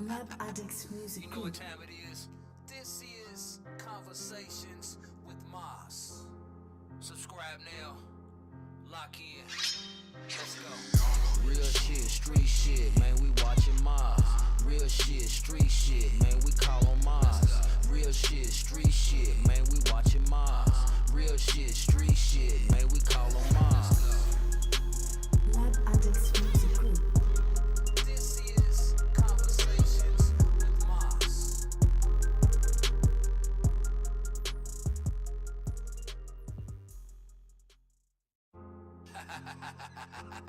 M.A.D's music. You know what time it is? This is Conversations with Maas. Subscribe now. Lock in. Let's go. Real shit, street shit, man, we watching Maas. Real shit, street shit, man, we call on Maas. Real shit, street shit, man, we watching Maas. Real shit, street shit, man, we call on Maas. M.A.D's music group. This is Conversations with Maas.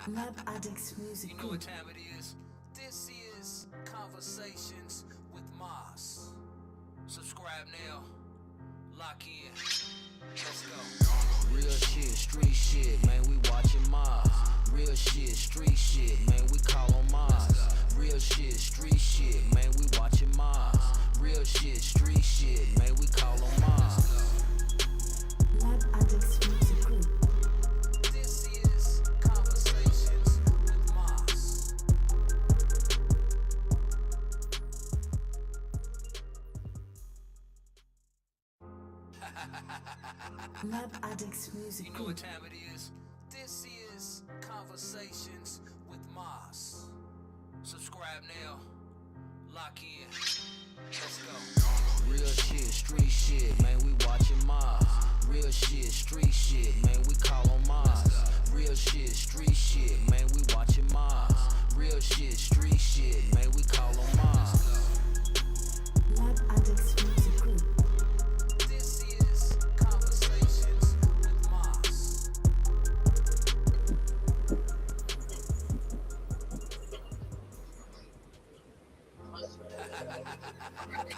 M.A.D's music You know group. what time it is? This is Conversations with Maas. Subscribe now. Lock in. Let's go. Real shit, street shit, man, we watching Maas. Real shit, street shit, man, we call on Maas. Real shit, street shit, man, we watching Maas. Real shit, street shit, man, we call on Maas. M.A.D's music group. This is Conversations with Maas. M.A.D's music You know what group. time it is? This is Conversations with Maas. Subscribe now. Lock in. Let's go. Real shit, street shit, man, we watching Maas. Real shit, street shit, man, we call on Maas. Real shit, street shit, man, we watching Maas. Real shit, street shit, man, we call on Maas. M.A.D's music group. This is Conversations with Maas.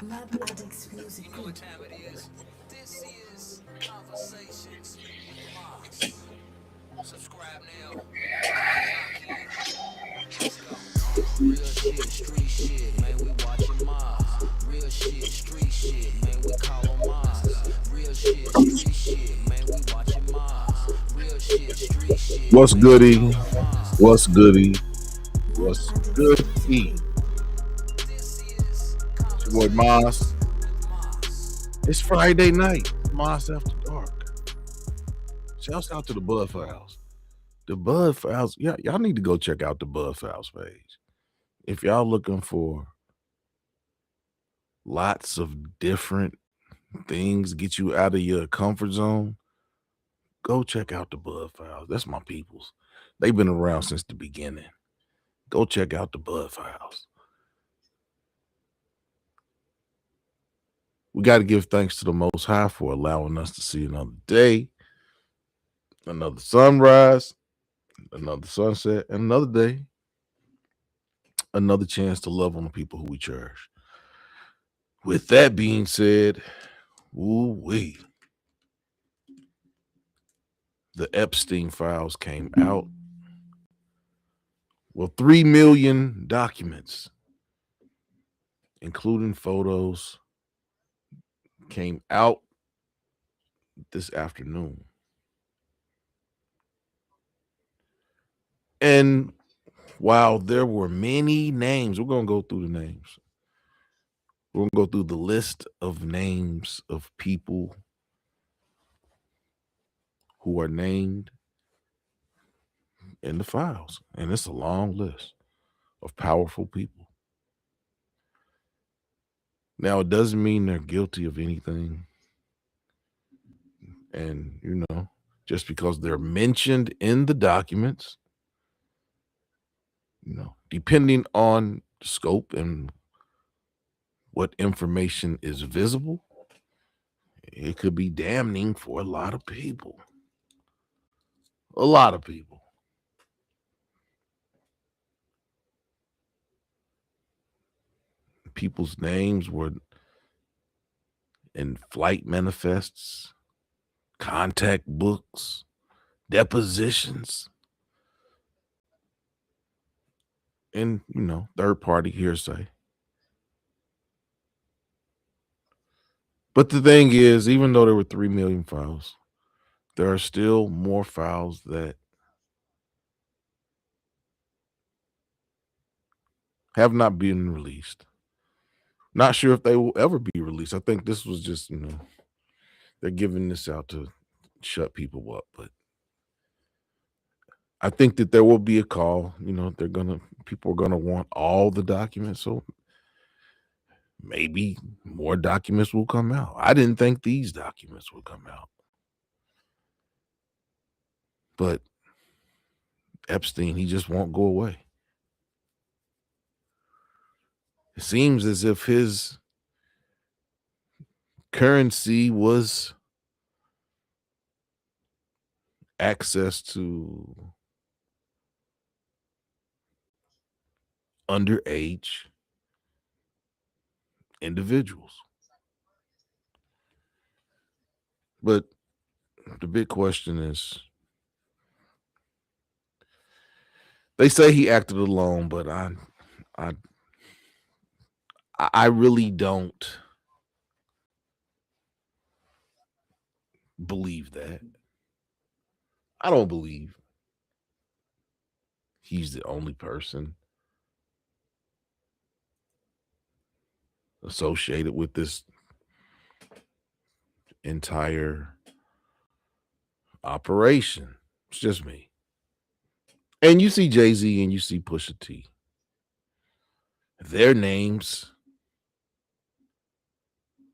M.A.D's music You know group. what time it is? This is Conversations with Maas. Subscribe now. Lock in. Let's go. Real shit, street shit, man, we watching Maas. Real shit, street shit, man, we call on Maas. Real shit, street shit, man, we watching Maas. Real shit, street shit. What's man, goody? we call on Maas. What's goody? What's M.A.D's goody? music group. This is It's your boy Maas. with Maas. It's Friday night. Maas After Dark. Shouts out to the Bud Files. The Bud Files. Yeah, y'all need to go check out the Bud Files page. If y'all looking for lots of different things, get you out of your comfort zone, go check out the Bud Files. That's my peoples. They've been around since the beginning. Go check out the Bud Files. We got to give thanks to the Most High for allowing us to see another day, another sunrise, another sunset, and another day, another chance to love on the people who we cherish. With that being said, woo-wee. The Epstein files came out. Well, 3 million documents, including photos, came out this afternoon. And while there were many names, we're going to go through the names. We're going to go through the list of names of people who are named in the files. And it's a long list of powerful people. Now, it doesn't mean they're guilty of anything. And, just because they're mentioned in the documents, depending on the scope and what information is visible, it could be damning for a lot of people. A lot of people. People's names were in flight manifests, contact books, depositions, and, third-party hearsay. But the thing is, even though there were 3 million files, there are still more files that have not been released. Not sure if they will ever be released. I think this was just, they're giving this out to shut people up. But I think that there will be a call. People are gonna want all the documents. So maybe more documents will come out. I didn't think these documents would come out. But Epstein, he just won't go away. It seems as if his currency was access to underage individuals. But the big question is, they say he acted alone, but I really don't believe that. I don't believe he's the only person associated with this entire operation. It's just me. And you see Jay-Z and you see Pusha T. Their names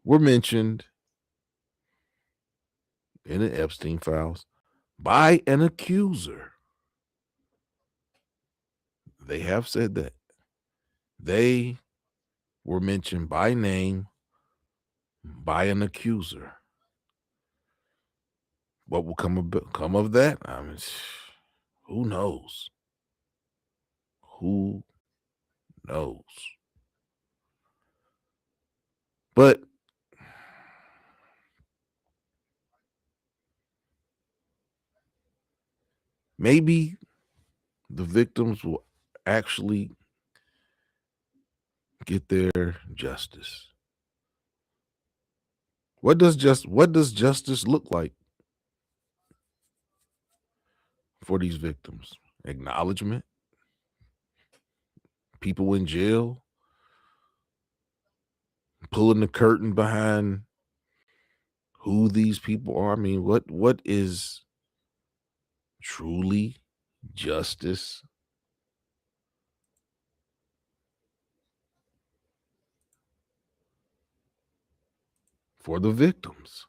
were mentioned in the Epstein files by an accuser. They have said that. They were mentioned by name by an accuser. What will come of that? I mean, who knows? Who knows? But maybe the victims will actually get their justice. What does justice look like for these victims? Acknowledgement? People in jail? Pulling the curtain behind who these people are? I mean, what is truly justice for the victims?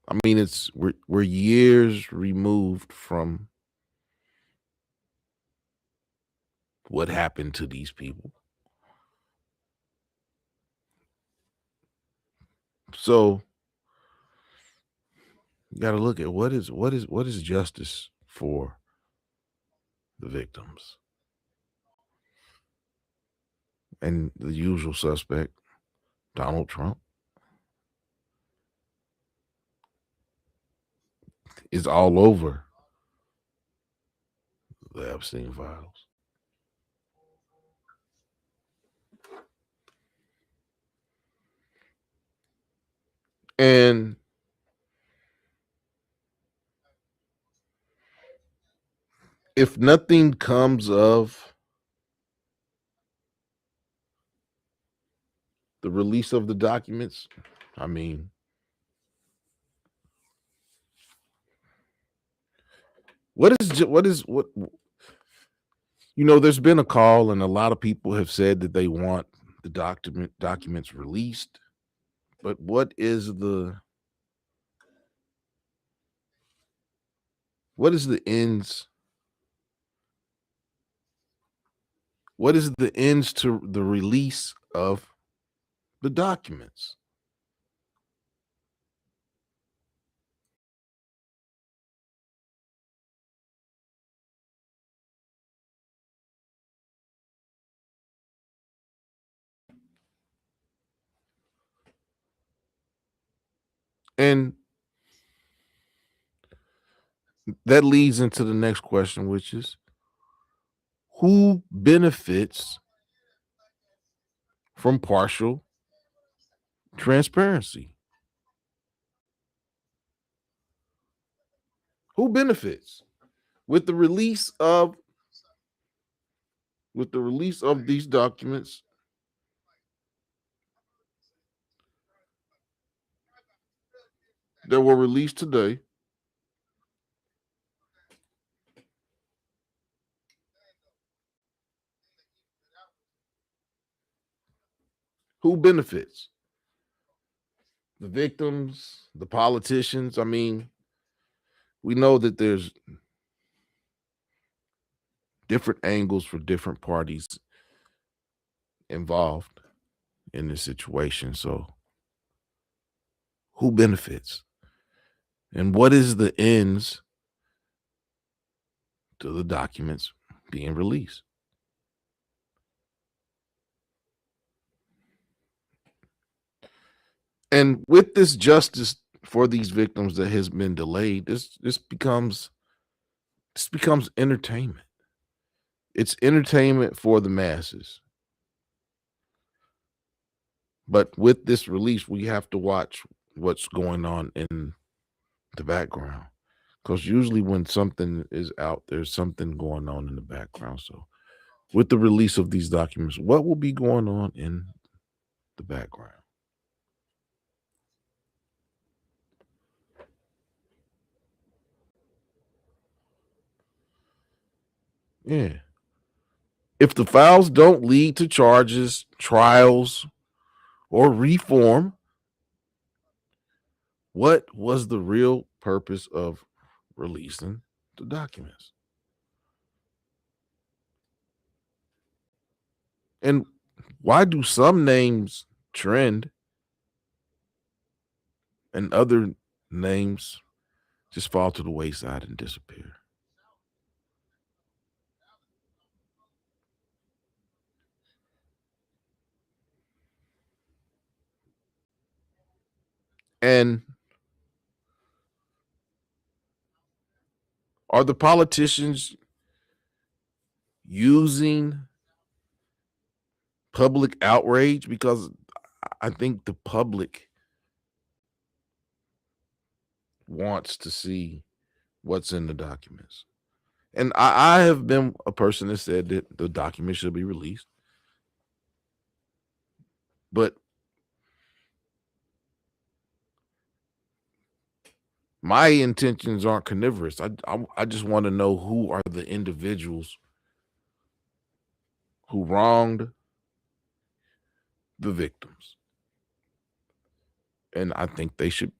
I mean, we're years removed from what happened to these people. So you got to look at what is justice for the victims. And the usual suspect, Donald Trump, is all over the Epstein files. And if nothing comes of the release of the documents, I mean, what there's been a call and a lot of people have said that they want the documents released, but what is the ends? What is the ends to the release of the documents? And that leads into the next question, which is, who benefits from partial transparency? Who benefits with the release of with the release of these documents, that were released today, who benefits? The victims, the politicians. I mean, we know that there's different angles for different parties involved in this situation. So, who benefits? And what is the ends to the documents being released? And with this justice for these victims that has been delayed, this becomes entertainment. It's entertainment for the masses. But with this release, we have to watch what's going on in the background. Because usually when something is out, there's something going on in the background. So with the release of these documents, what will be going on in the background? Yeah. If the files don't lead to charges, trials, or reform, what was the real purpose of releasing the documents? And why do some names trend and other names just fall to the wayside and disappear? And are the politicians using public outrage? Because I think the public wants to see what's in the documents. And I have been a person that said that the documents should be released. But my intentions aren't carnivorous. I just want to know who are the individuals who wronged the victims. And I think they should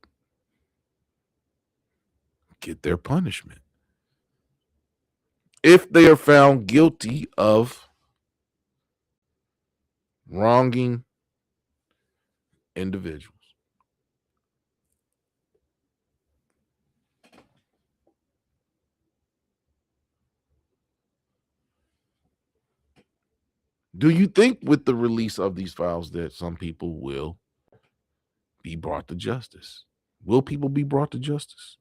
get their punishment. If they are found guilty of wronging individuals. Do you think with the release of these files that some people will be brought to justice? Will people be brought to justice?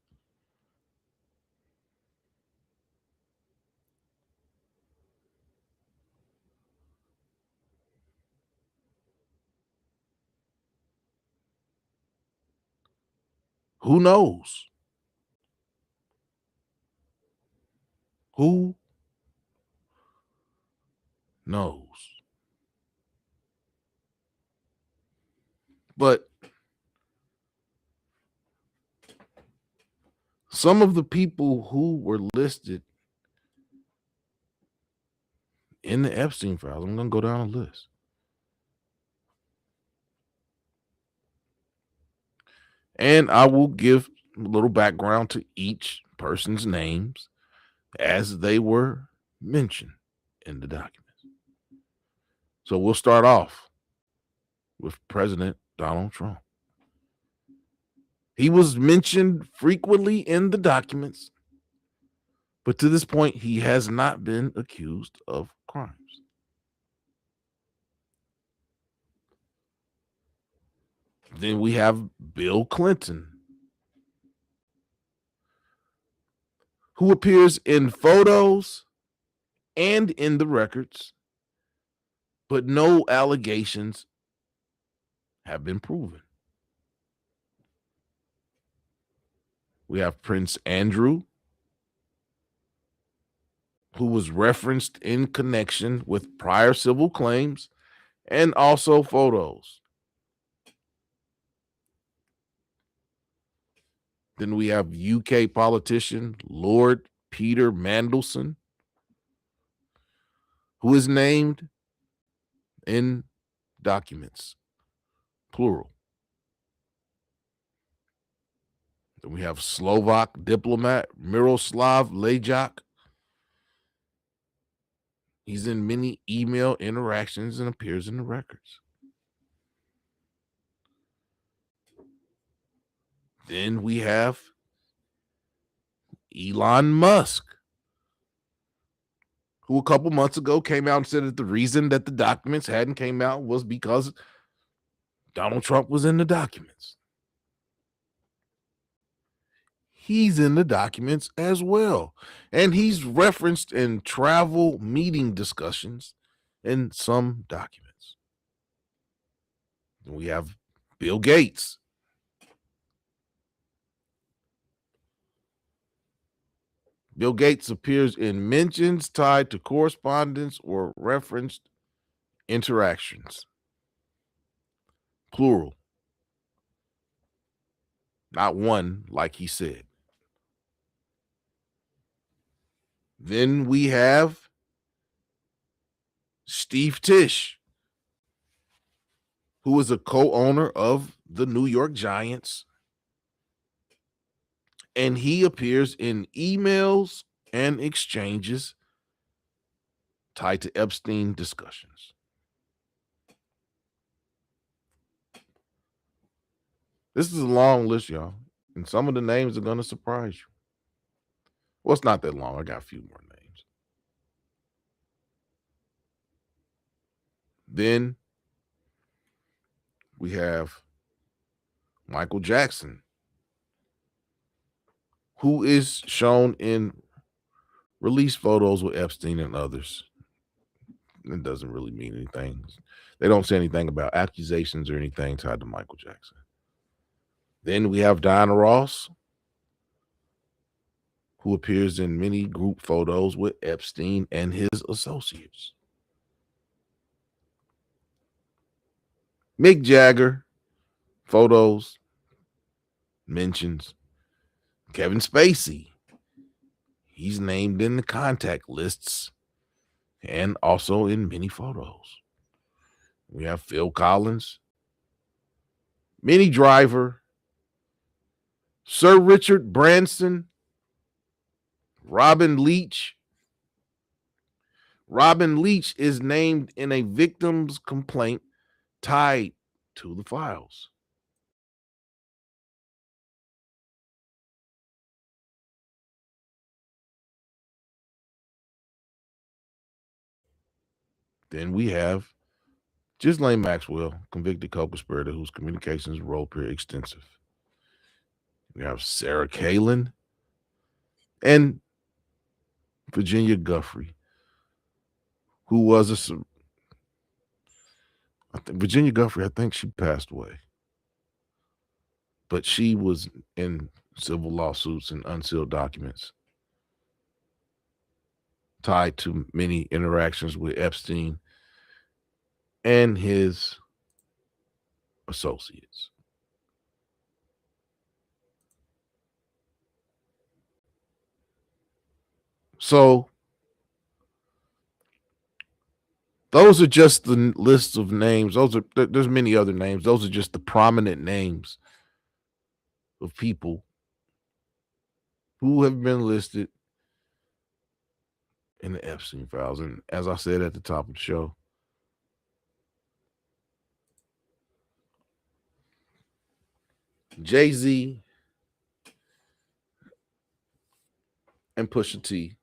Who knows? Who knows? But some of the people who were listed in the Epstein files, I'm going to go down a list. And I will give a little background to each person's names as they were mentioned in the documents. So we'll start off with President Donald Trump. He was mentioned frequently in the documents, but to this point, he has not been accused of crimes. Then we have Bill Clinton, who appears in photos and in the records, but no allegations have been proven. We have Prince Andrew, who was referenced in connection with prior civil claims and also photos. Then we have UK politician Lord Peter Mandelson, who is named in documents, plural. Then we have Slovak diplomat Miroslav Lejak. He's in many email interactions and appears in the records. Then we have Elon Musk, who a couple months ago came out and said that the reason that the documents hadn't came out was because Donald Trump was in the documents. He's in the documents as well. And he's referenced in travel meeting discussions in some documents. We have Bill Gates. Bill Gates appears in mentions tied to correspondence or referenced interactions. Plural. Not one, like he said. Then we have Steve Tisch, who is a co-owner of the New York Giants. And he appears in emails and exchanges tied to Epstein discussions. This is a long list, y'all. And some of the names are going to surprise you. Well, it's not that long. I got a few more names. Then we have Michael Jackson, who is shown in release photos with Epstein and others. It doesn't really mean anything. They don't say anything about accusations or anything tied to Michael Jackson. Then we have Diana Ross, who appears in many group photos with Epstein and his associates. Mick Jagger, photos, mentions. Kevin Spacey, he's named in the contact lists and also in many photos. We have Phil Collins, Minnie Driver, Sir Richard Branson, Robin Leach. Robin Leach is named in a victim's complaint tied to the files. Then we have Ghislaine Maxwell, convicted co-conspirator whose communications role appear extensive. We have Sarah Palin and Virginia Giuffre, who was Virginia Giuffre, I think she passed away. But she was in civil lawsuits and unsealed documents tied to many interactions with Epstein and his associates. So those are just the lists of names. There's many other names. Those are just the prominent names of people who have been listed in the Epstein files. And as I said at the top of the show, Jay-Z and Pusha T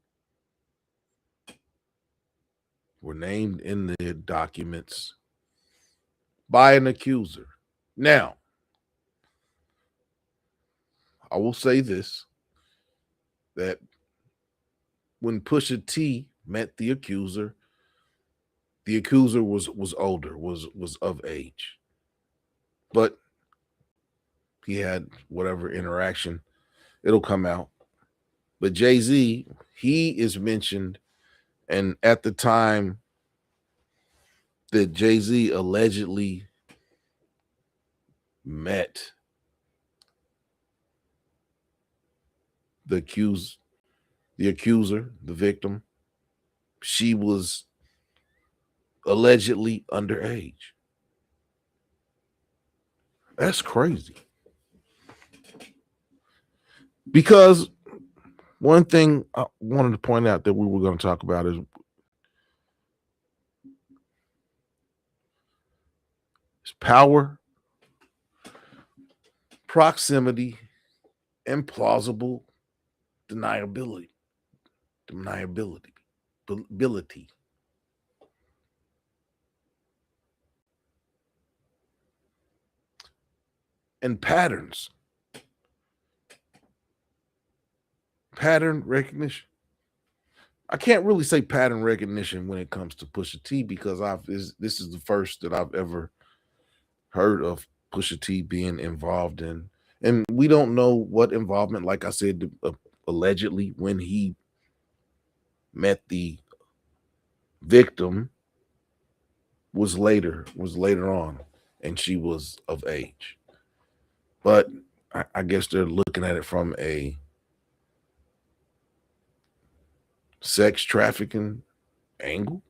were named in the documents by an accuser. Now, I will say this, that when Pusha T met the accuser was older, was of age. But he had whatever interaction, it'll come out. But Jay-Z, he is mentioned And at the time that Jay-Z allegedly met the accuser, the victim, she was allegedly underage. That's crazy. Because one thing I wanted to point out that we were going to talk about is power, proximity, and plausible deniability. Deniability. Ability. And patterns. Pattern recognition. I can't really say pattern recognition when it comes to Pusha T because this is the first that I've ever heard of Pusha T being involved in, and we don't know what involvement. Like I said, allegedly when he met the victim was later on, and she was of age. But I guess they're looking at it from a sex trafficking angle.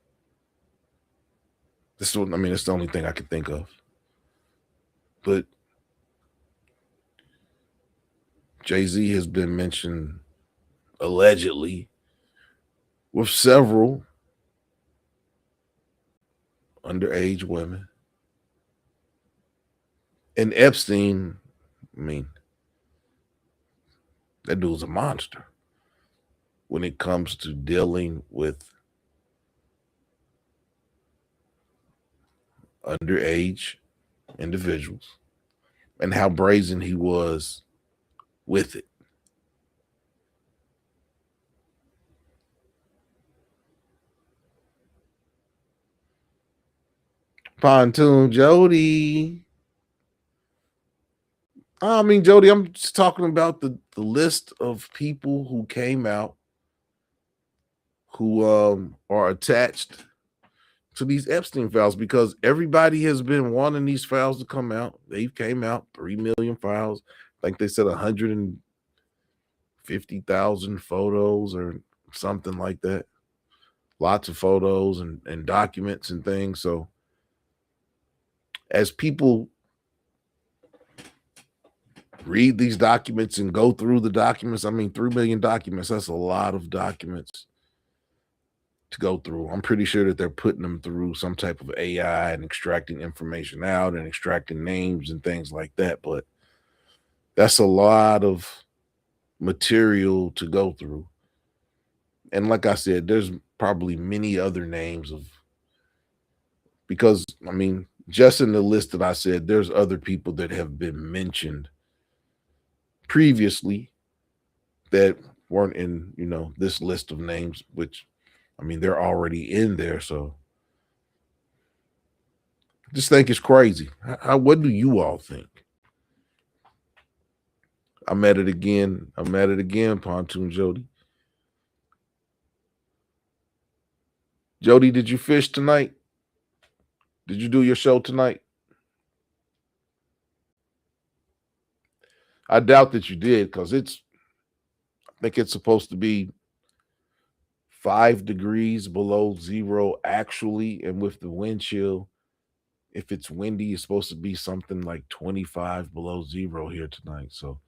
This is what I mean. It's the only thing I can think of. But Jay-Z has been mentioned allegedly with several underage women. And Epstein, I mean, that dude's a monster when it comes to dealing with underage individuals and how brazen he was with it. Pontoon Jody. I mean, Jody, I'm just talking about the list of people who came out who are attached to these Epstein files because everybody has been wanting these files to come out. They came out 3 million files. I think they said 150,000 photos or something like that. Lots of photos and documents and things. So as people read these documents and go through the documents, I mean, 3 million documents, that's a lot of documents to go through. I'm pretty sure that they're putting them through some type of AI and extracting information out and extracting names and things like that. But that's a lot of material to go through. And like I said, there's probably many other names of, because I mean, just in the list that I said, there's other people that have been mentioned previously that weren't in, this list of names, which I mean, they're already in there. So I just think it's crazy. What do you all think? I'm at it again. Pontoon Jody. Jody, did you fish tonight? Did you do your show tonight? I doubt that you did because I think it's supposed to be 5 degrees below zero actually. And with the wind chill, if it's windy, it's supposed to be something like 25 below zero here tonight. So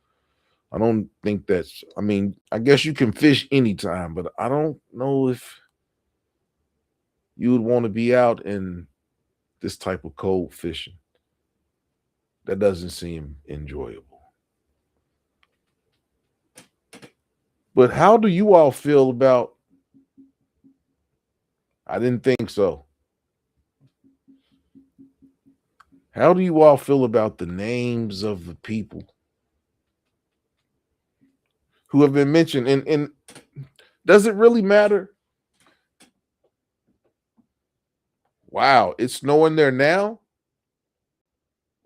I don't think I mean, I guess you can fish anytime, but I don't know if you would want to be out in this type of cold fishing. That doesn't seem enjoyable. But how do you all feel about? I didn't think so. How do you all feel about the names of the people who have been mentioned? And does it really matter? Wow, it's snowing there now?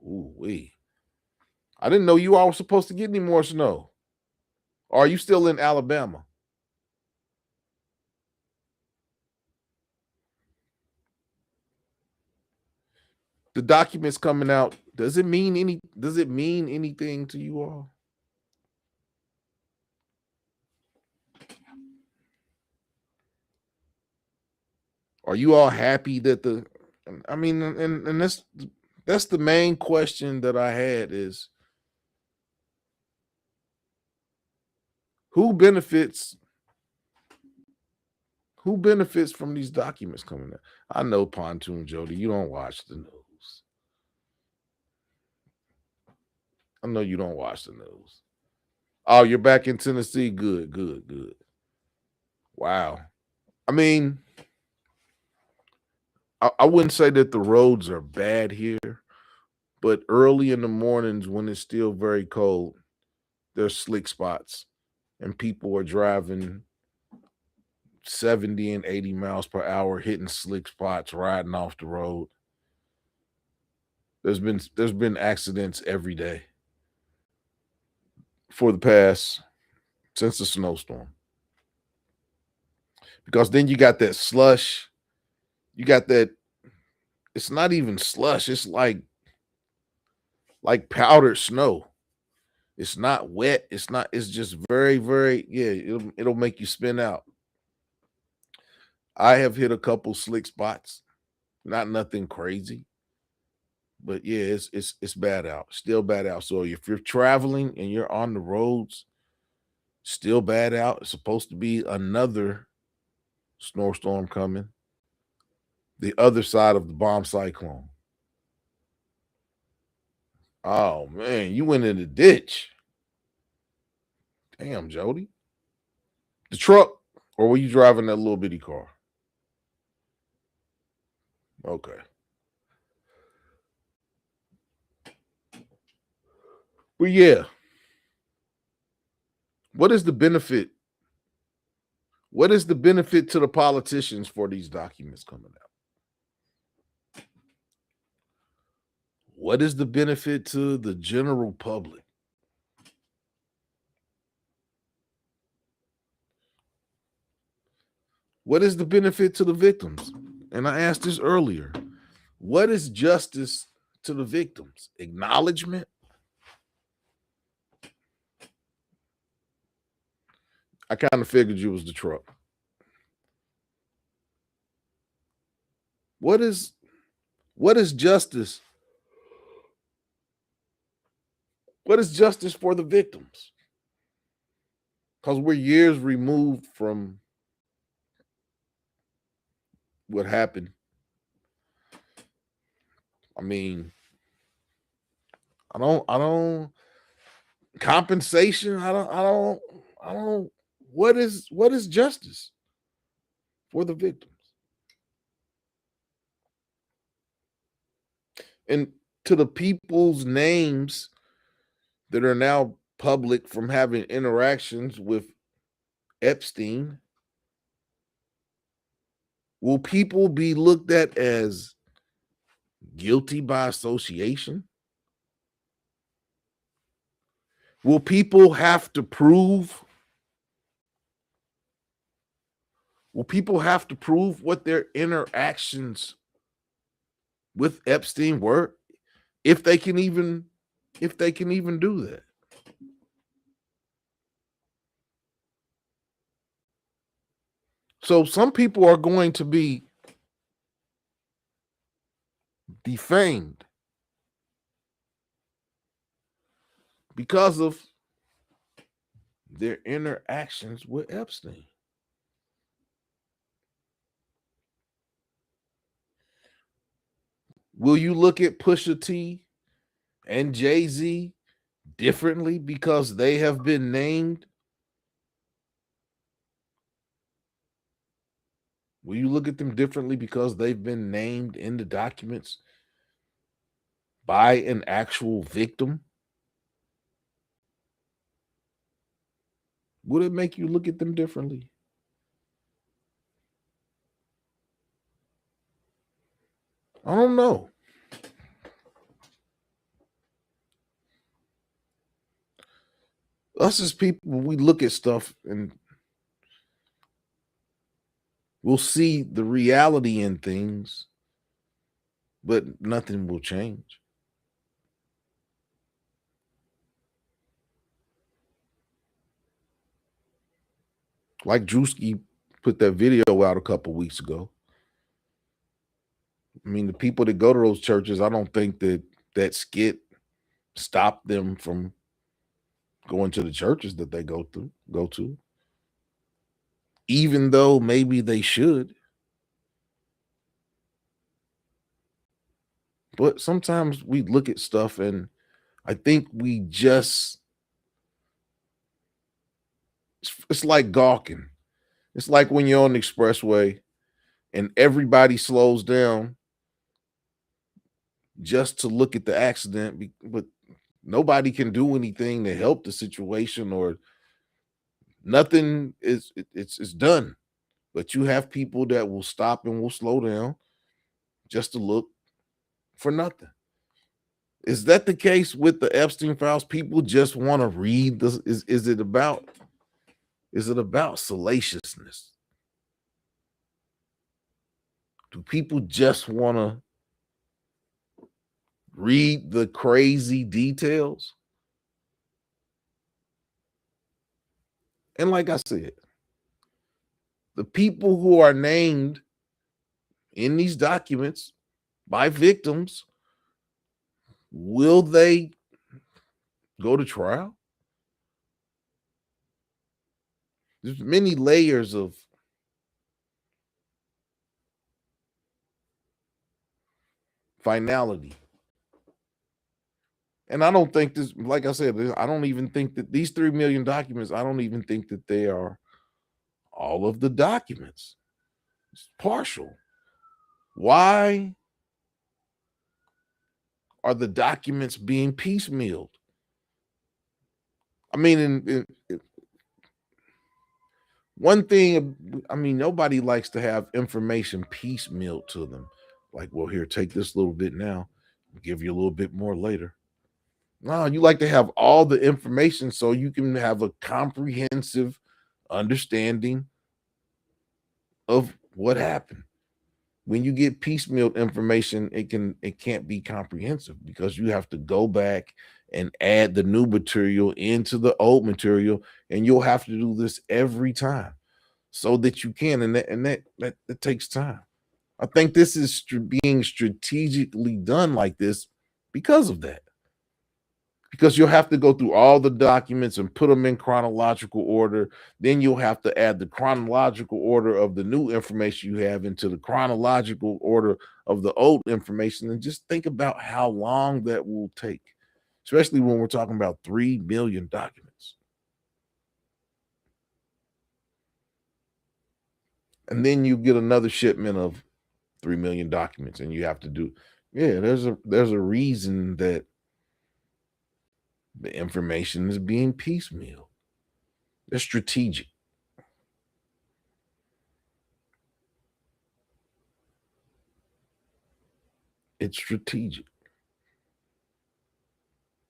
Ooh, wee. I didn't know you all were supposed to get any more snow. Or are you still in Alabama? The documents coming out, does it mean anything to you all? Are you all happy that I mean, and that's the main question that I had is who benefits from these documents coming out? I know, Pontoon Jody, you don't watch the news. I know you don't watch the news. Oh, you're back in Tennessee. Good, good, good. Wow. I mean, I wouldn't say that the roads are bad here, but early in the mornings when it's still very cold, there's slick spots and people are driving 70 and 80 miles per hour, hitting slick spots, riding off the road. There's been accidents every day for the past since the snowstorm. Because then you got that slush, you got that, it's not even slush, it's like powdered snow. It's not wet, it's just very, very, yeah, it'll make you spin out. I have hit a couple slick spots, not nothing crazy. But yeah, it's bad out. Still bad out. So if you're traveling and you're on the roads, still bad out. It's supposed to be another snowstorm coming. The other side of the bomb cyclone. Oh man, you went in the ditch. Damn, Jody. The truck, or were you driving that little bitty car? Okay. But yeah, what is the benefit? What is the benefit to the politicians for these documents coming out? What is the benefit to the general public? What is the benefit to the victims? And I asked this earlier. What is justice to the victims? Acknowledgement? I kind of figured you was the truck. What is justice? What is justice for the victims? Because we're years removed from what happened. I mean, I don't compensation. I don't what is justice for the victims? And to the people's names that are now public from having interactions with Epstein, will people be looked at as guilty by association? Will people have to prove? Will people have to prove what their interactions with Epstein were, if they can even do that? So some people are going to be defamed because of their interactions with Epstein. Will you look at Pusha T and Jay-Z differently because they have been named? Will you look at them differently because they've been named in the documents by an actual victim? Would it make you look at them differently? I don't know. Us as people, we look at stuff and we'll see the reality in things but nothing will change. Like Drewski put that video out a couple weeks ago. I mean, the people that go to those churches, I don't think that skit stopped them from going to the churches that they go to, even though maybe they should. But sometimes we look at stuff and I think we just it's like gawking. It's like when you're on the expressway and everybody slows down just to look at the accident, but nobody can do anything to help the situation, or nothing is it's done. But you have people that will stop and will slow down just to look for nothing. Is that the case with the Epstein files? People just want to read this. Is it about salaciousness? Do people just want to read the crazy details? And like I said, the people who are named in these documents by victims, will they go to trial? There's many layers of finality. And I don't think this, like I said, I don't even think that these 3 million documents, I don't even think that they are all of the documents. It's partial. Why are the documents being piecemealed? I mean, one thing, I mean, nobody likes to have information piecemealed to them. Like, well, here, take this little bit now, I'll give you a little bit more later. No, you like to have all the information so you can have a comprehensive understanding of what happened. When you get piecemeal information, it can't be comprehensive because you have to go back and add the new material into the old material, and you'll have to do this every time so that you can, and that takes time. I think this is being strategically done like this because of that. Because you'll have to go through all the documents and put them in chronological order. Then you'll have to add the chronological order of the new information you have into the chronological order of the old information. And just think about how long that will take, especially when we're talking about 3 million documents. And then you get another shipment of 3 million documents, and you have to do, yeah, there's a reason that the information is being piecemeal. They're strategic. It's strategic.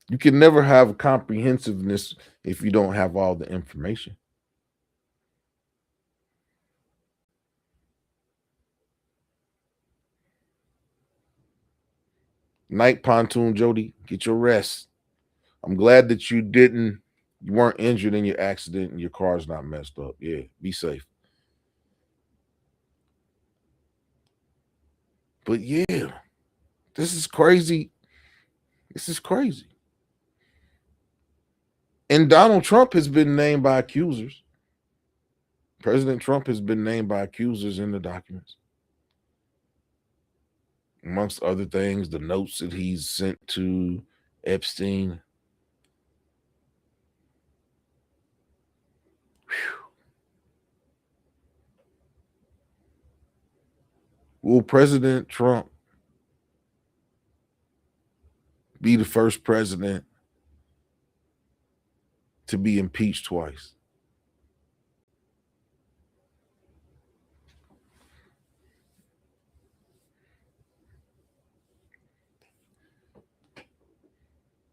You can never have comprehensiveness if you don't have all the information. Night pontoon, Jody, get your rest. I'm glad that you weren't injured in your accident and your car's not messed up. Yeah, be safe. But yeah, this is crazy. This is crazy. And Donald Trump has been named by accusers. President Trump has been named by accusers in the documents. Amongst other things, the notes that he's sent to Epstein. Whew. Will President Trump be the first president to be impeached twice?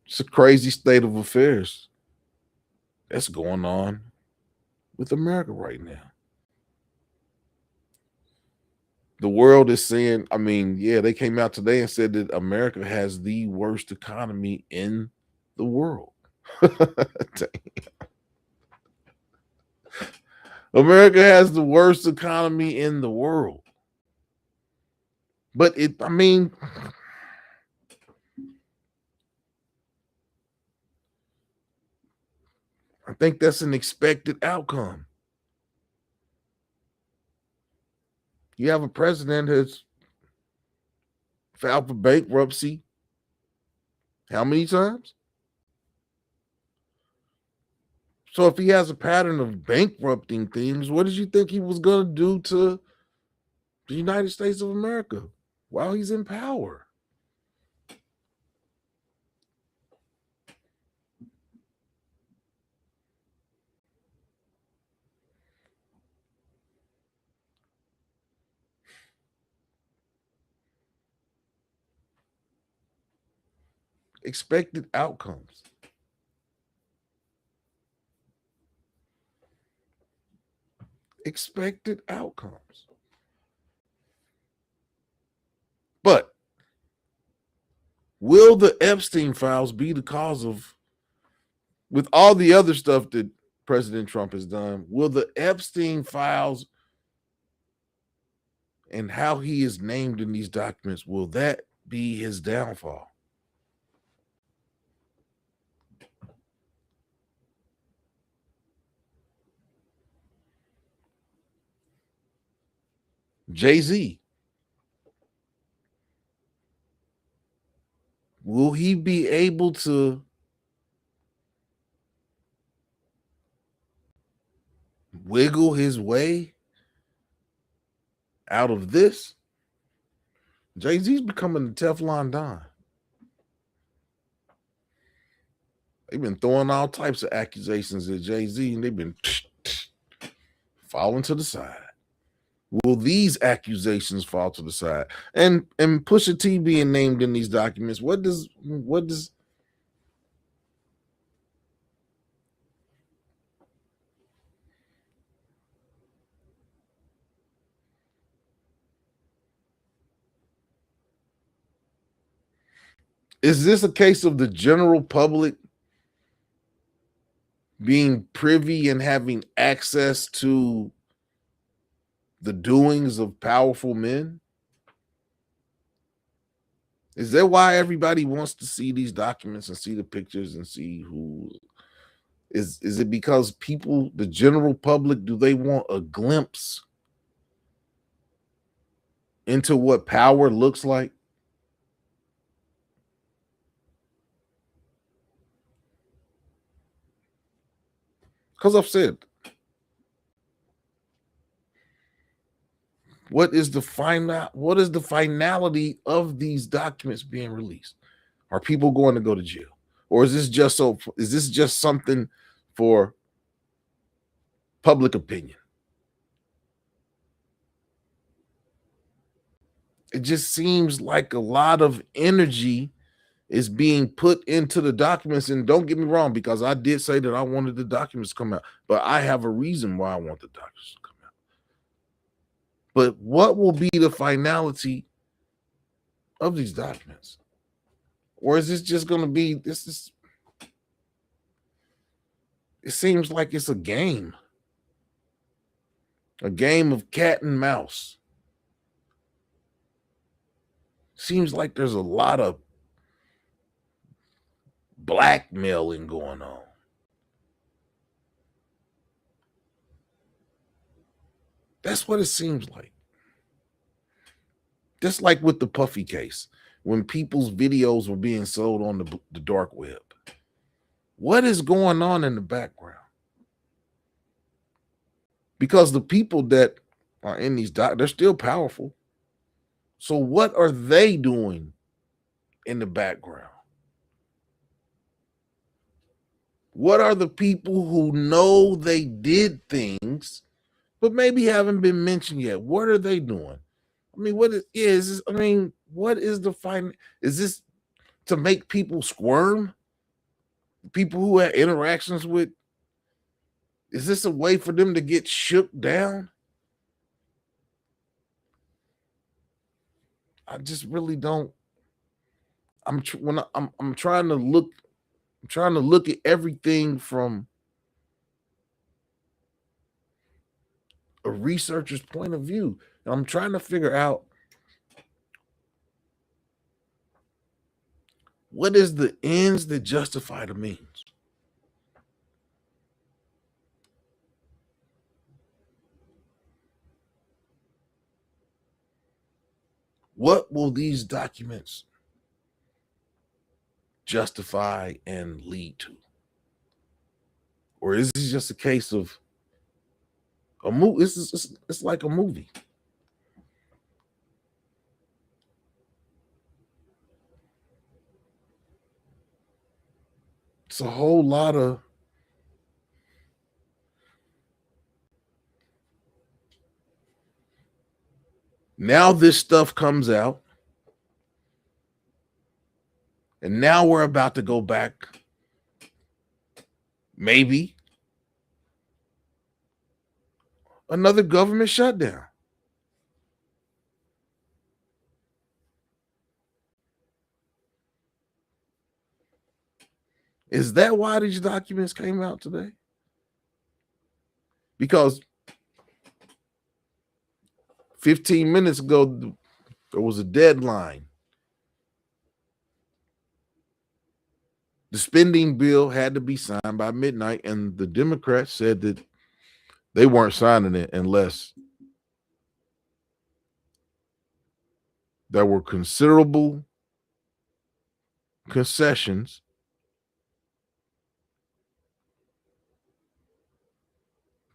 It's a crazy state of affairs that's going on with America right now. the world is saying, I mean, yeah, they came out today and said that America has the worst economy in the world. America has the worst economy in the world. But I mean, I think that's an expected outcome. You have a president who's filed for bankruptcy how many times? So if he has a pattern of bankrupting things, what did you think he was going to do to the United States of America while he's in power? Expected outcomes. Expected outcomes. But will the Epstein files be the cause of, with all the other stuff that President Trump has done, will the Epstein files and how he is named in these documents, will that be his downfall? Jay-Z, will he be able to wiggle his way out of this? Jay-Z's becoming the Teflon Don. They've been throwing all types of accusations at Jay-Z, and they've been falling to the side. Will these accusations fall to the side? And Pusha T being named in these documents, what does is this a case of the general public being privy and having access to the doings of powerful men? Is that why everybody wants to see these documents and see the pictures and see who is it? Because people, the general public, do they want a glimpse into what power looks like? Because I've said, what is the finality of these documents being released? Are people going to go to jail? Or is this just something for public opinion? It just seems like a lot of energy is being put into the documents. And don't get me wrong, because I did say that I wanted the documents to come out, but I have a reason why I want the documents to come out. But what will be the finality of these documents? Or is this just going to be, it seems like it's a game of cat and mouse. Seems like there's a lot of blackmailing going on. That's what it seems like. Just like with the Puffy case, when people's videos were being sold on the dark web. What is going on in the background? Because the people that are in these they're still powerful. So what are they doing in the background? What are the people who know they did things, but maybe haven't been mentioned yet? What are they doing? I mean, what is this? I mean, what is the fine? Is this to make people squirm? People who have interactions with, is this a way for them to get shook down? I just really don't. I'm trying to look. I'm trying to look at everything from a researcher's point of view. And I'm trying to figure out what is the ends that justify the means. What will these documents justify and lead to? Or is this just a case of a movie? It's like a movie. It's a whole lot of now this stuff comes out, and now we're about to go back, maybe another government shutdown. Is that why these documents came out today? Because 15 minutes ago, there was a deadline. The spending bill had to be signed by midnight, and the Democrats said that they weren't signing it unless there were considerable concessions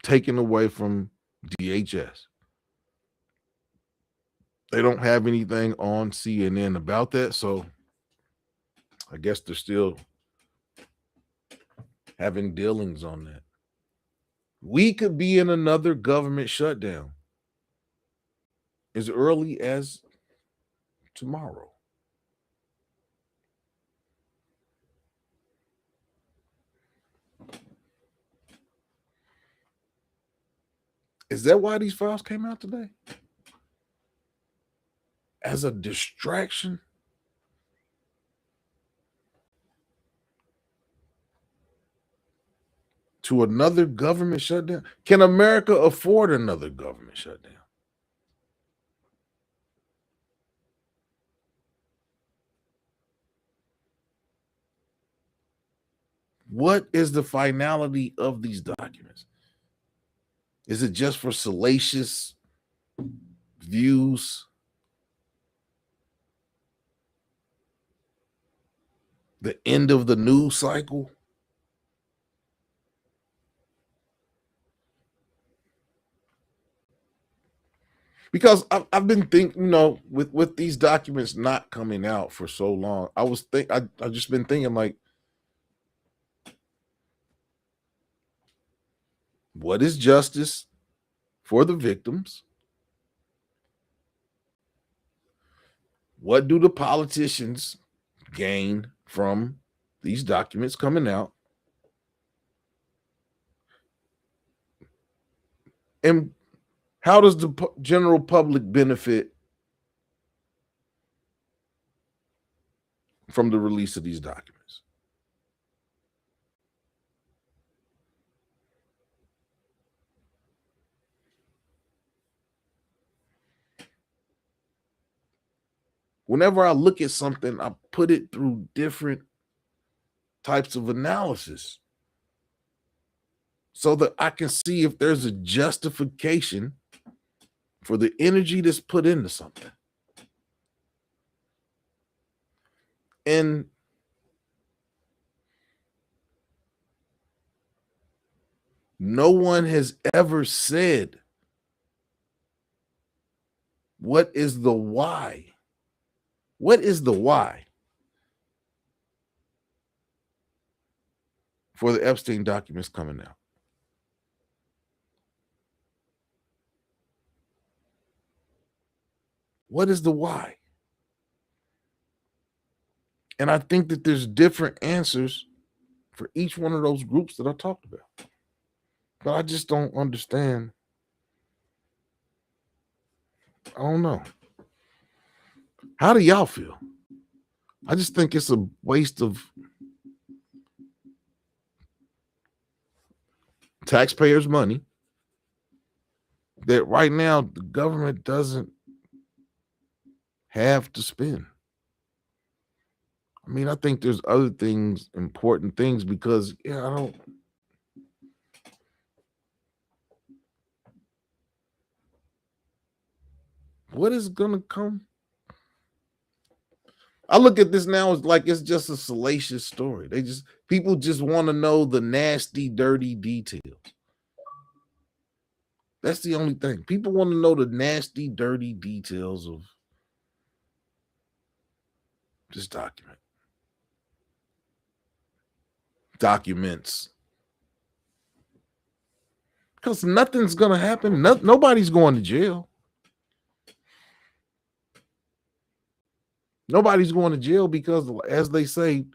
taken away from DHS. They don't have anything on CNN about that, so I guess they're still having dealings on that. We could be in another government shutdown as early as tomorrow. Is that why these files came out today? As a distraction? To another government shutdown? Can America afford another government shutdown? What is the finality of these documents? Is it just for salacious views? The end of the news cycle? Because I've been thinking, with these documents not coming out for so long, I just been thinking, like, what is justice for the victims? What do the politicians gain from these documents coming out? And how does the general public benefit from the release of these documents? Whenever I look at something, I put it through different types of analysis so that I can see if there's a justification for the energy that's put into something. And no one has ever said, what is the why? What is the why for the Epstein documents coming out? What is the why? And I think that there's different answers for each one of those groups that I talked about. But I just don't understand. I don't know. How do y'all feel? I just think it's a waste of taxpayers' money that right now the government doesn't have to spend. I mean, I think there's other things, important things, because I don't. What is gonna come? I look at this now as like it's just a salacious story. People just want to know the nasty, dirty details. That's the only thing. People want to know the nasty, dirty details of this documents. Because nothing's gonna happen. Nobody's going to jail. Nobody's going to jail because, as they say,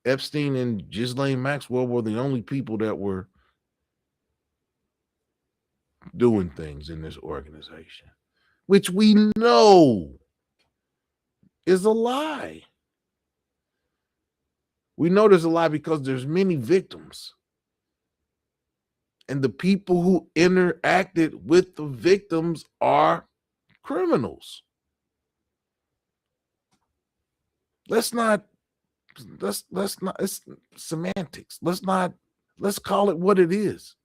Epstein and Ghislaine Maxwell were the only people that were doing things in this organization, which we know is a lie. We know there's a lie because there's many victims. And the people who interacted with the victims are criminals. Let's not, it's semantics. Let's call it what it is.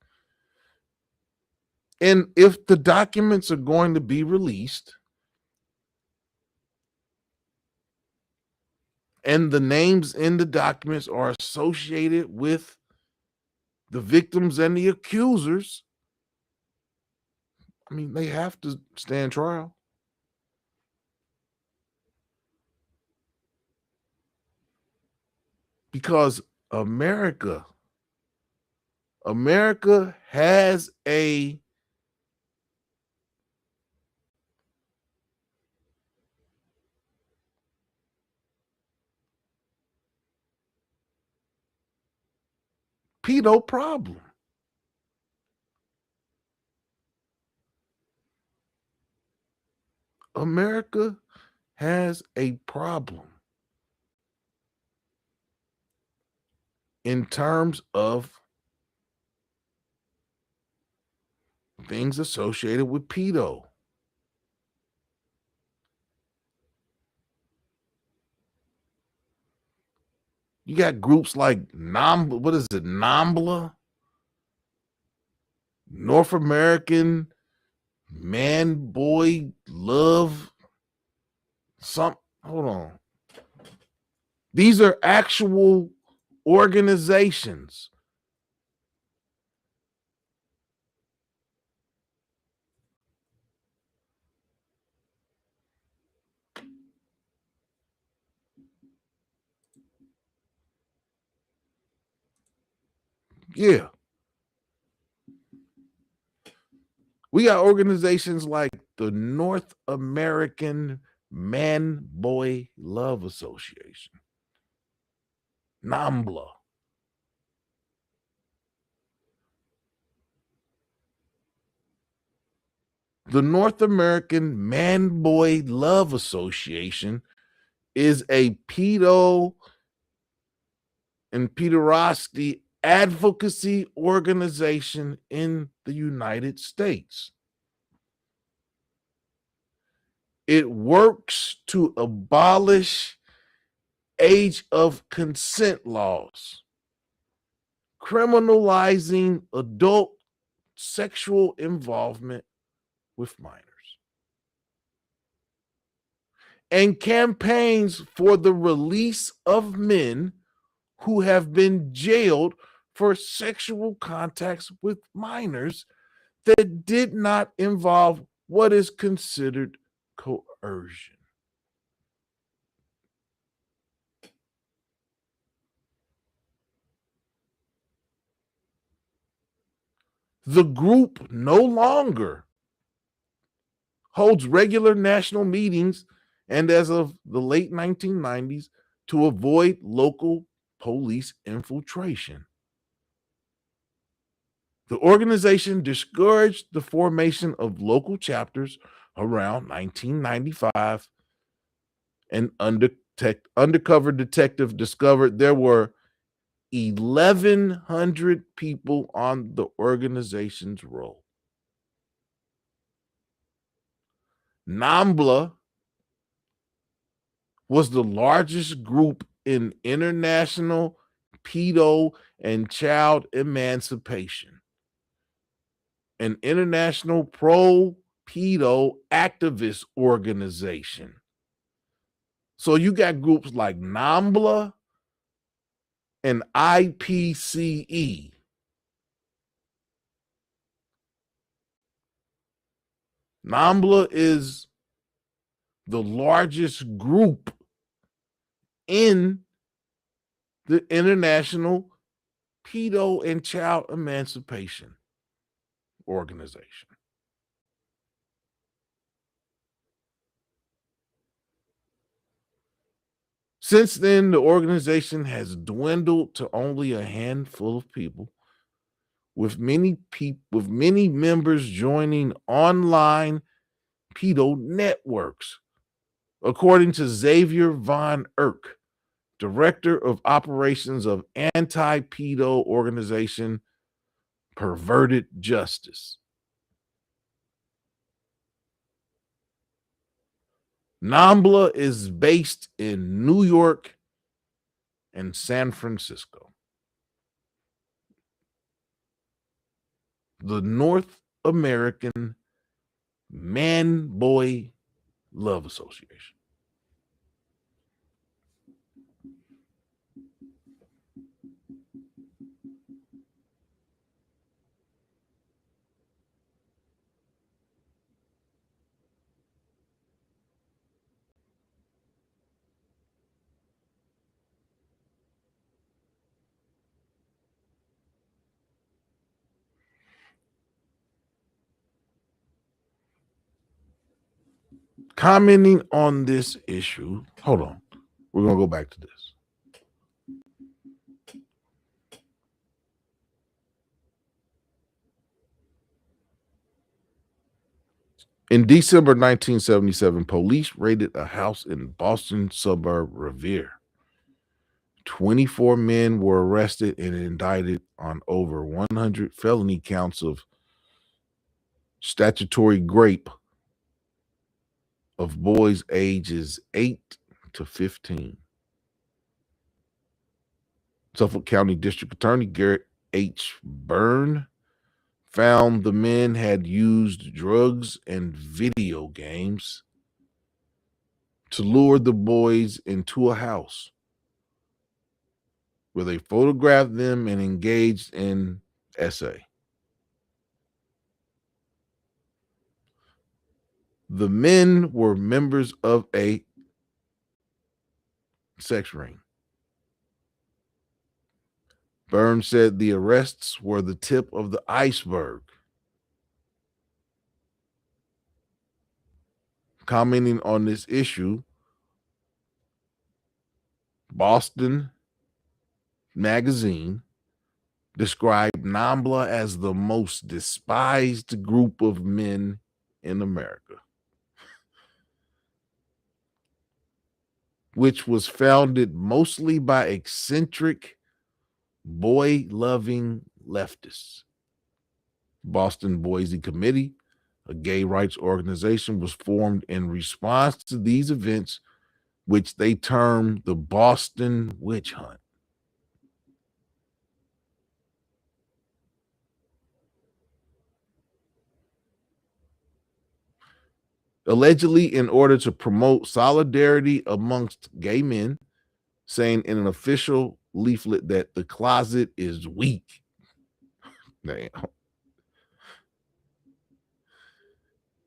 And if the documents are going to be released and the names in the documents are associated with the victims and the accusers, I mean, they have to stand trial. Because America has a pedo problem. America has a problem in terms of things associated with pedo. You got groups like NAMBLA, North American Man Boy Love. Hold on. These are actual organizations. Yeah. We got organizations like the North American Man Boy Love Association, NAMBLA. The North American Man Boy Love Association is a pedo and pederasty advocacy organization in the United States. It works to abolish age of consent laws, criminalizing adult sexual involvement with minors, and campaigns for the release of men who have been jailed for sexual contacts with minors that did not involve what is considered coercion. The group no longer holds regular national meetings, and as of the late 1990s, to avoid local police infiltration. The organization discouraged the formation of local chapters, around 1995, an undercover detective discovered there were 1,100 people on the organization's roll. NAMBLA was the largest group in international pedo and child emancipation, an international pro-pedo activist organization. So you got groups like NAMBLA and IPCE. NAMBLA is the largest group in the International Pedo and Child Emancipation Organization. Since then, the organization has dwindled to only a handful of people, with many members joining online pedo networks, according to Xavier von Erck, director of operations of anti-pedo organization Perverted Justice. NAMBLA is based in New York and San Francisco. The North American Man-Boy Love Association. Commenting on this issue, hold on, we're going to go back to this. In December 1977, police raided a house in Boston suburb Revere. 24 men were arrested and indicted on over 100 felony counts of statutory rape of boys ages 8 to 15. Suffolk County District Attorney Garrett H. Byrne found the men had used drugs and video games to lure the boys into a house where they photographed them and engaged in essay. The men were members of a sex ring. Burns said the arrests were the tip of the iceberg. Commenting on this issue, Boston Magazine described NAMBLA as the most despised group of men in America, which was founded mostly by eccentric, boy-loving leftists. Boston Boise Committee, a gay rights organization, was formed in response to these events, which they termed the Boston Witch Hunt. Allegedly, in order to promote solidarity amongst gay men, saying in an official leaflet that the closet is weak. Damn.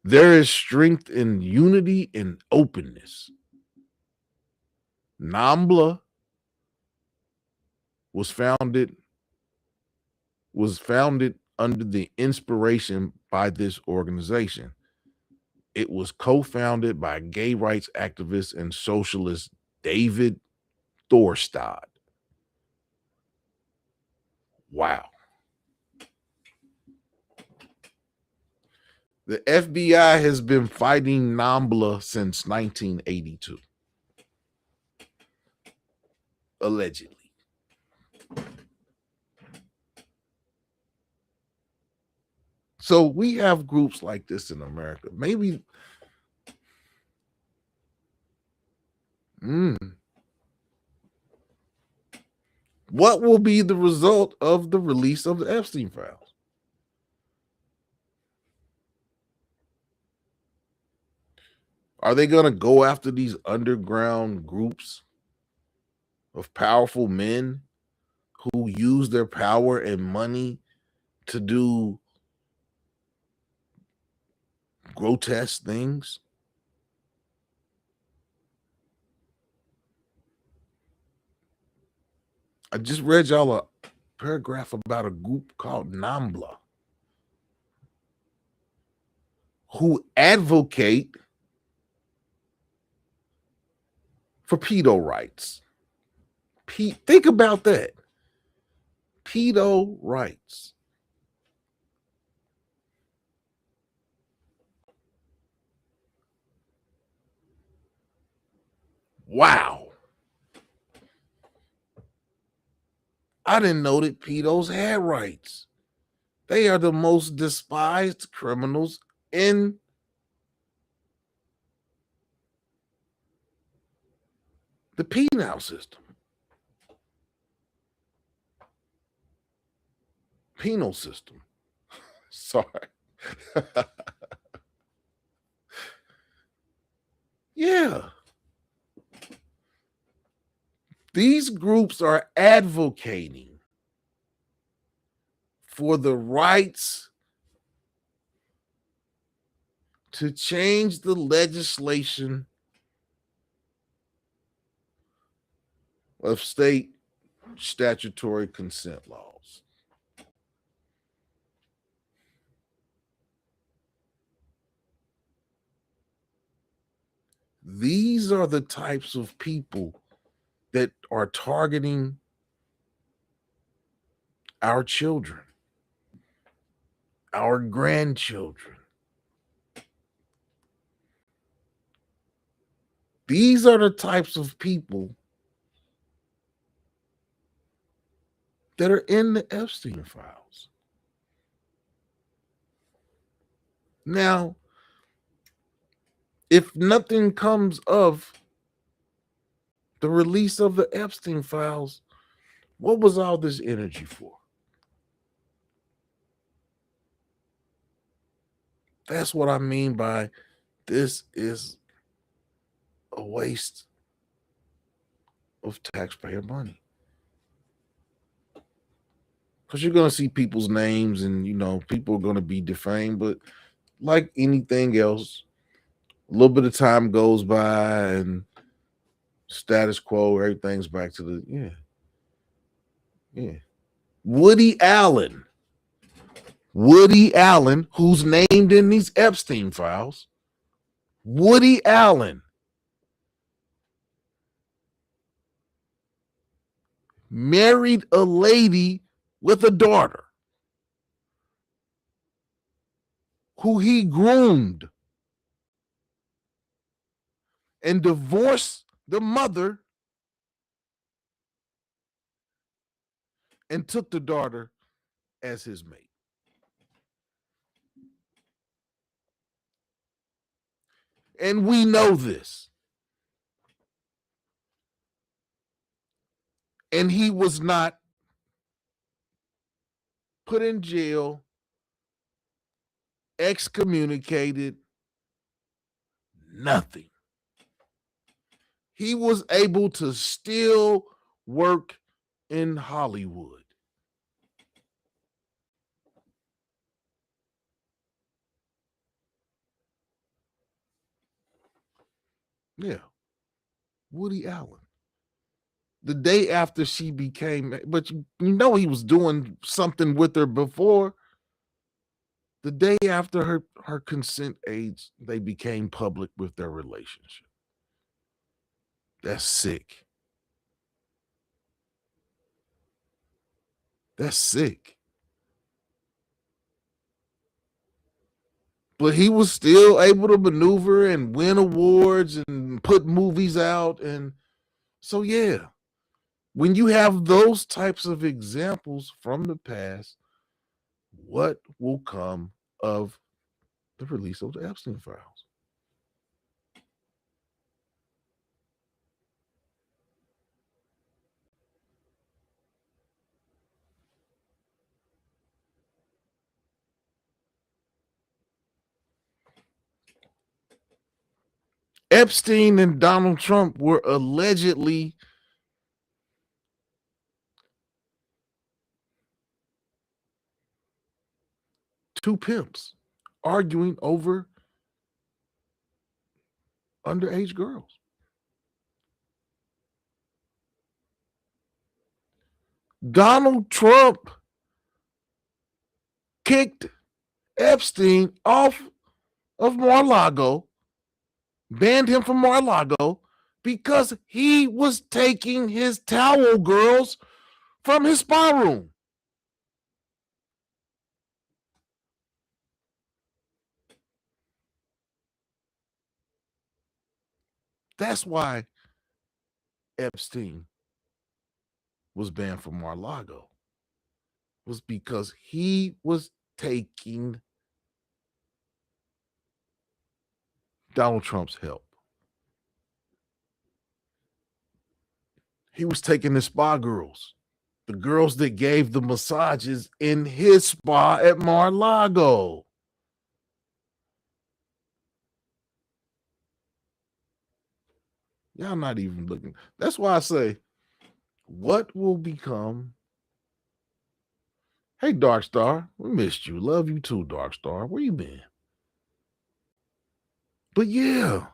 There is strength in unity and openness. NAMBLA was founded under the inspiration by this organization. It was co-founded by gay rights activist and socialist David Thorstad. Wow. The FBI has been fighting NAMBLA since 1982. Allegedly. So we have groups like this in America. Maybe what will be the result of the release of the Epstein files? Are they going to go after these underground groups of powerful men who use their power and money to do grotesque things? I just read y'all a paragraph about a group called NAMBLA who advocate for pedo rights. Think about that. Pedo rights. Wow. I didn't know that pedos had rights. They are the most despised criminals in the penal system. Penal system. Sorry. Yeah. These groups are advocating for the rights to change the legislation of state statutory consent laws. These are the types of people that are targeting our children, our grandchildren. These are the types of people that are in the Epstein files. Now, if nothing comes of the release of the Epstein files, what was all this energy for? That's what I mean by this is a waste of taxpayer money. Because you're going to see people's names and, people are going to be defamed. But like anything else, a little bit of time goes by and status quo, everything's back to the, yeah. Woody Allen, who's named in these Epstein files, Woody Allen married a lady with a daughter who he groomed and divorced the mother and took the daughter as his mate. And we know this. And he was not put in jail, excommunicated, nothing. He was able to still work in Hollywood. Yeah. Woody Allen. The day after she became, but he was doing something with her before. The day after her consent age, they became public with their relationship. That's sick. That's sick. But he was still able to maneuver and win awards and put movies out. And so, yeah, when you have those types of examples from the past, what will come of the release of the Epstein files? Epstein and Donald Trump were allegedly two pimps arguing over underage girls. Donald Trump kicked Epstein off of Mar-a-Lago, banned him from Mar-a-Lago because he was taking his towel girls from his spa room. That's why Epstein was banned from Mar-a-Lago, was because he was taking Donald Trump's help. He was taking the spa girls, the girls that gave the massages in his spa at Mar-a-Lago. Y'all not even looking. That's why I say, what will become? Hey, Dark Star, we missed you. Love you too, Dark Star. Where you been? But yeah,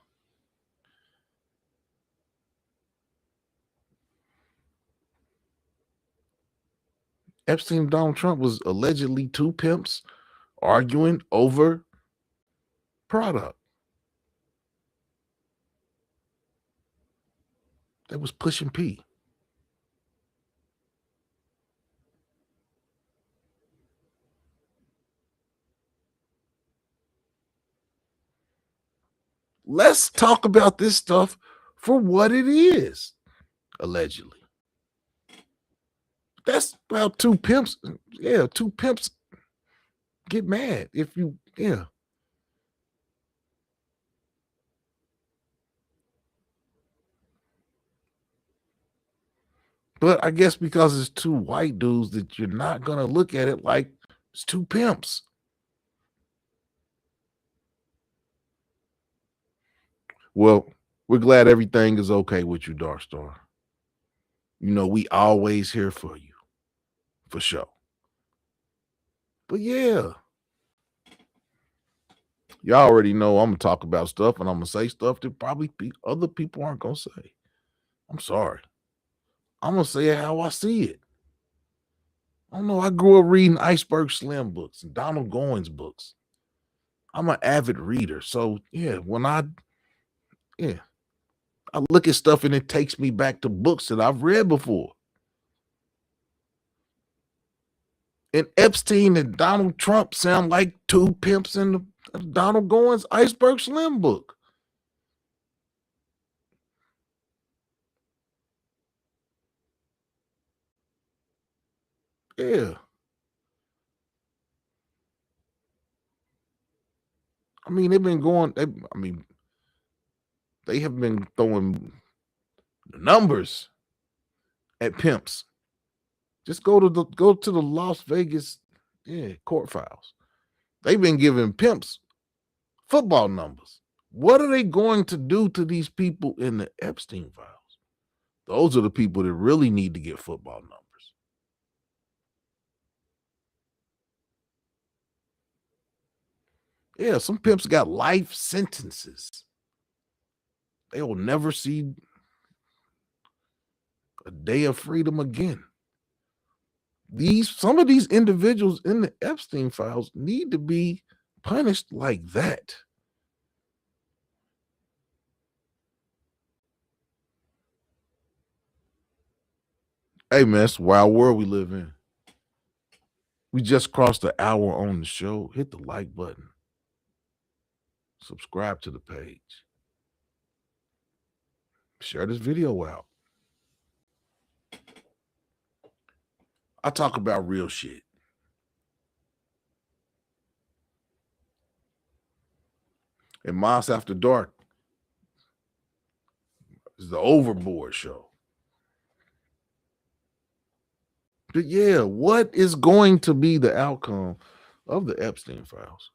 Epstein and Donald Trump was allegedly two pimps arguing over product. That was pushing P. Let's talk about this stuff for what it is, allegedly. That's about two pimps. Yeah, two pimps get mad if you, yeah. But I guess because it's two white dudes that you're not going to look at it like it's two pimps. Well, we're glad everything is okay with you, Dark Star. You know, we always here for you, for sure. But yeah, y'all already know I'm going to talk about stuff and I'm going to say stuff that probably other people aren't going to say. I'm sorry. I'm going to say it how I see it. I don't know. I grew up reading Iceberg Slim books and Donald Goins books. I'm an avid reader. So yeah, I look at stuff and it takes me back to books that I've read before. And Epstein and Donald Trump sound like two pimps in the Donald Goins Iceberg Slim book. Yeah. I mean, they've been going, they have been throwing numbers at pimps. Just go to the Las Vegas court files. They've been giving pimps football numbers. What are they going to do to these people in the Epstein files? Those are the people that really need to get football numbers. Yeah, some pimps got life sentences. They will never see a day of freedom again. Some of these individuals in the Epstein files need to be punished like that. Hey man, it's the wild world we live in. We just crossed the hour on the show. Hit the like button. subscribe to the page, share this video out. I talk about real shit. And Maas After Dark is the Overboard show. But yeah, what is going to be the outcome of the Epstein files?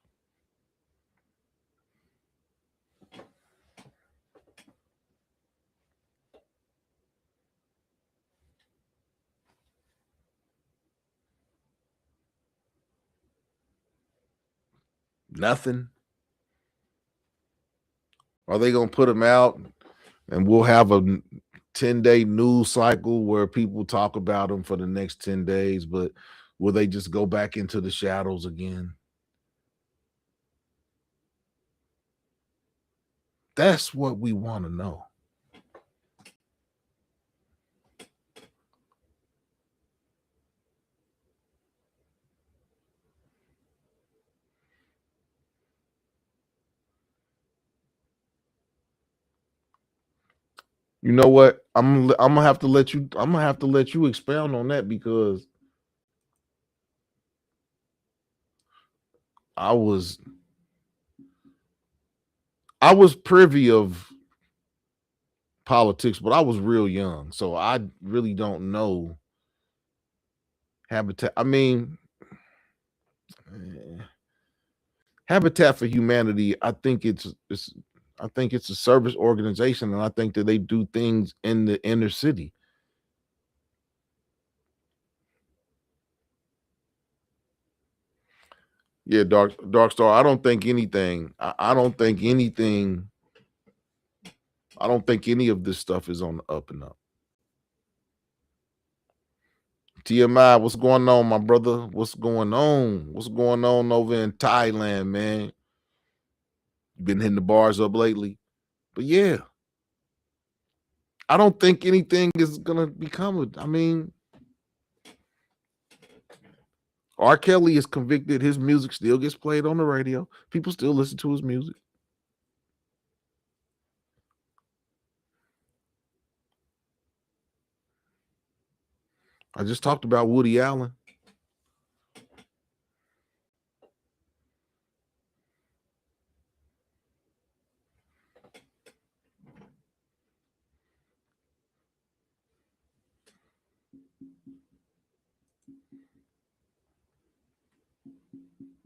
Nothing. Are they going to put them out and we'll have a 10-day news cycle where people talk about them for the next 10 days, but will they just go back into the shadows again? That's what we want to know. You know what? I'm gonna have to let you expound on that, because I was privy of politics, but I was real young, so I really don't know Habitat. I mean, eh, Habitat for Humanity. I think it's a service organization, and I think that they do things in the inner city. Yeah, Dark Star. I don't think anything. I don't think anything. I don't think any of this stuff is on the up and up. TMI, what's going on, my brother? What's going on? What's going on over in Thailand, man? You been hitting the bars up lately? But yeah, I don't think anything is gonna become. I mean, R. Kelly is convicted. His music still gets played on the radio. People still listen to his music. I just talked about Woody Allen.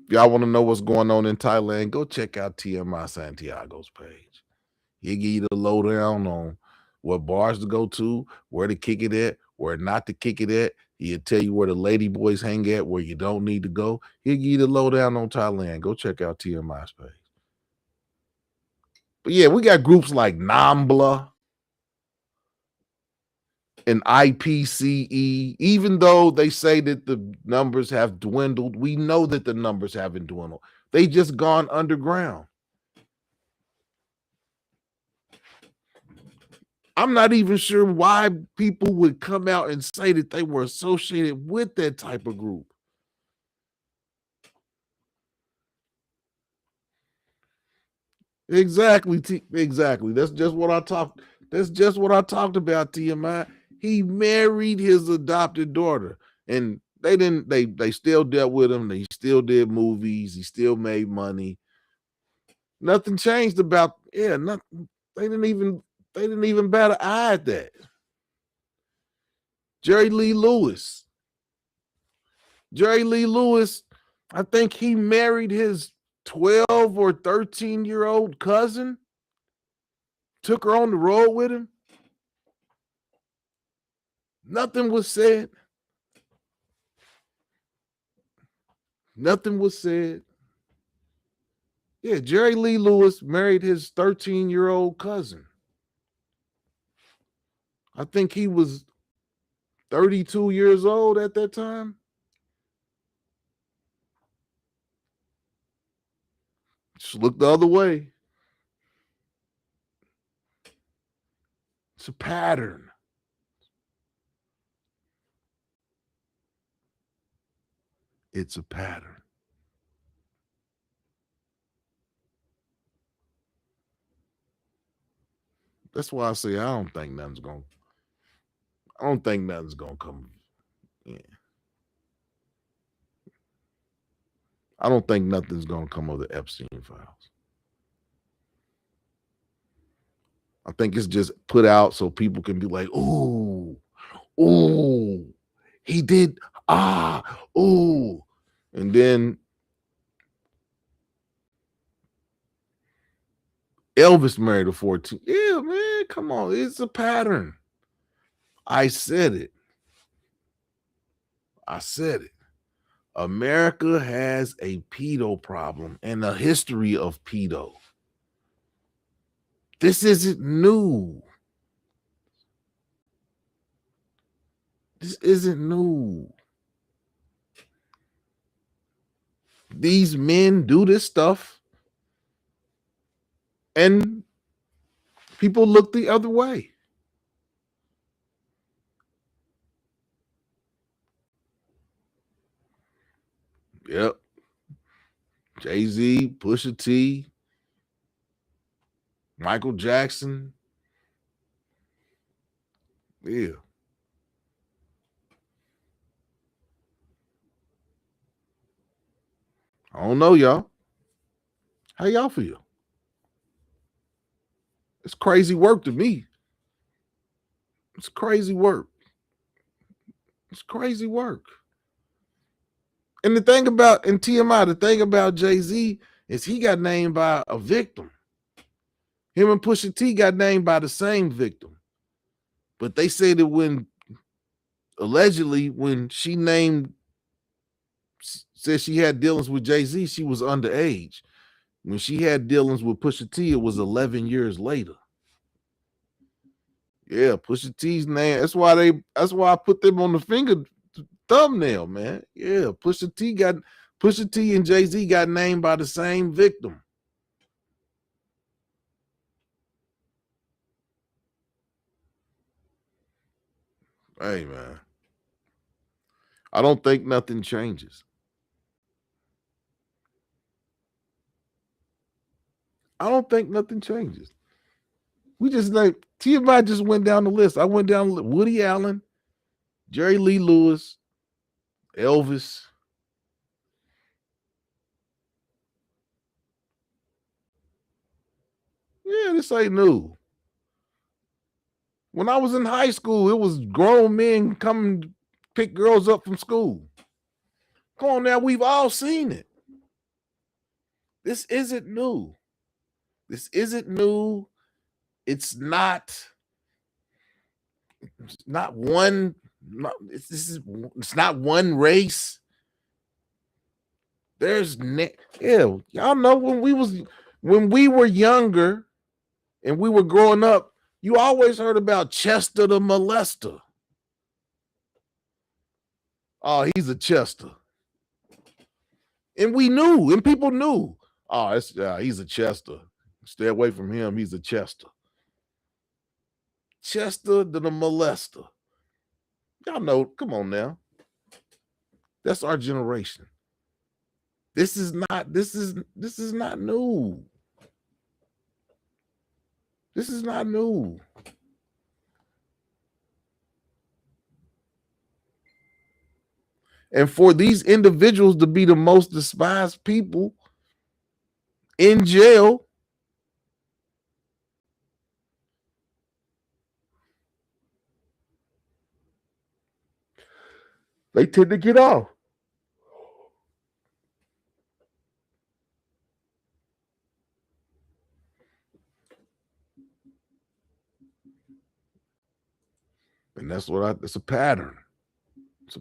If y'all want to know what's going on in Thailand, go check out TMI Santiago's page. He'll give you the lowdown on what bars to go to, where to kick it at, where not to kick it at. He'll tell you where the lady boys hang at, where you don't need to go. He'll give you the lowdown on Thailand. Go check out TMI's page. But yeah, we got groups like Nambla and IPCE. Even though they say that the numbers have dwindled, we know that the numbers haven't dwindled. They just gone underground. I'm not even sure why people would come out and say that they were associated with that type of group. Exactly. Exactly. That's just what I talked. That's just what I talked about, TMI. He married his adopted daughter, and they didn't. They still dealt with him. They still did movies. He still made money. Nothing changed about. Yeah. Nothing. They didn't even. They didn't even bat an eye at that. Jerry Lee Lewis. Jerry Lee Lewis. I think he married his 12 or 13-year-old cousin. Took her on the road with him. Nothing was said. Nothing was said. Yeah, Jerry Lee Lewis married his 13-year-old cousin. I think he was 32 years old at that time. Just look the other way. It's a pattern. It's a pattern. That's why I say I don't think nothing's gonna come. Yeah. I don't think nothing's gonna come of the Epstein files. I think it's just put out so people can be like, ooh, he did, ooh. And then Elvis married a 14. Yeah, man, come on. It's a pattern. I said it. America has a pedo problem and a history of pedo. This isn't new. These men do this stuff and people look the other way. Yep. Jay-Z, Pusha T, Michael Jackson. Yeah. I don't know, y'all. How y'all feel? It's crazy work to me. It's crazy work. And the thing about, TMI, the thing about Jay-Z is he got named by a victim. Him and Pusha T got named by the same victim. But they say that allegedly, when she said she had dealings with Jay-Z, she was underage. When she had dealings with Pusha T, it was 11 years later. Yeah, Pusha T's name. That's why I put them on the thumbnail, man. Yeah, Pusha T and Jay-Z got named by the same victim. Hey, man. I don't think nothing changes. We just like TMI just went down the list. I went down Woody Allen, Jerry Lee Lewis, Elvis. Yeah, this ain't new. When I was in high school, it was grown men coming to pick girls up from school. Come on now, we've all seen it. This isn't new. It's not one. It's not one race. Y'all know when we were younger and we were growing up, you always heard about Chester the molester. Oh, he's a Chester. And we knew, and people knew. Oh, he's a Chester. Stay away from him. He's a Chester. Chester the molester. Y'all know, come on now. That's our generation. This is not new. This is not new. And for these individuals to be the most despised people in jail, they tend to get off. And that's it's a pattern. It's a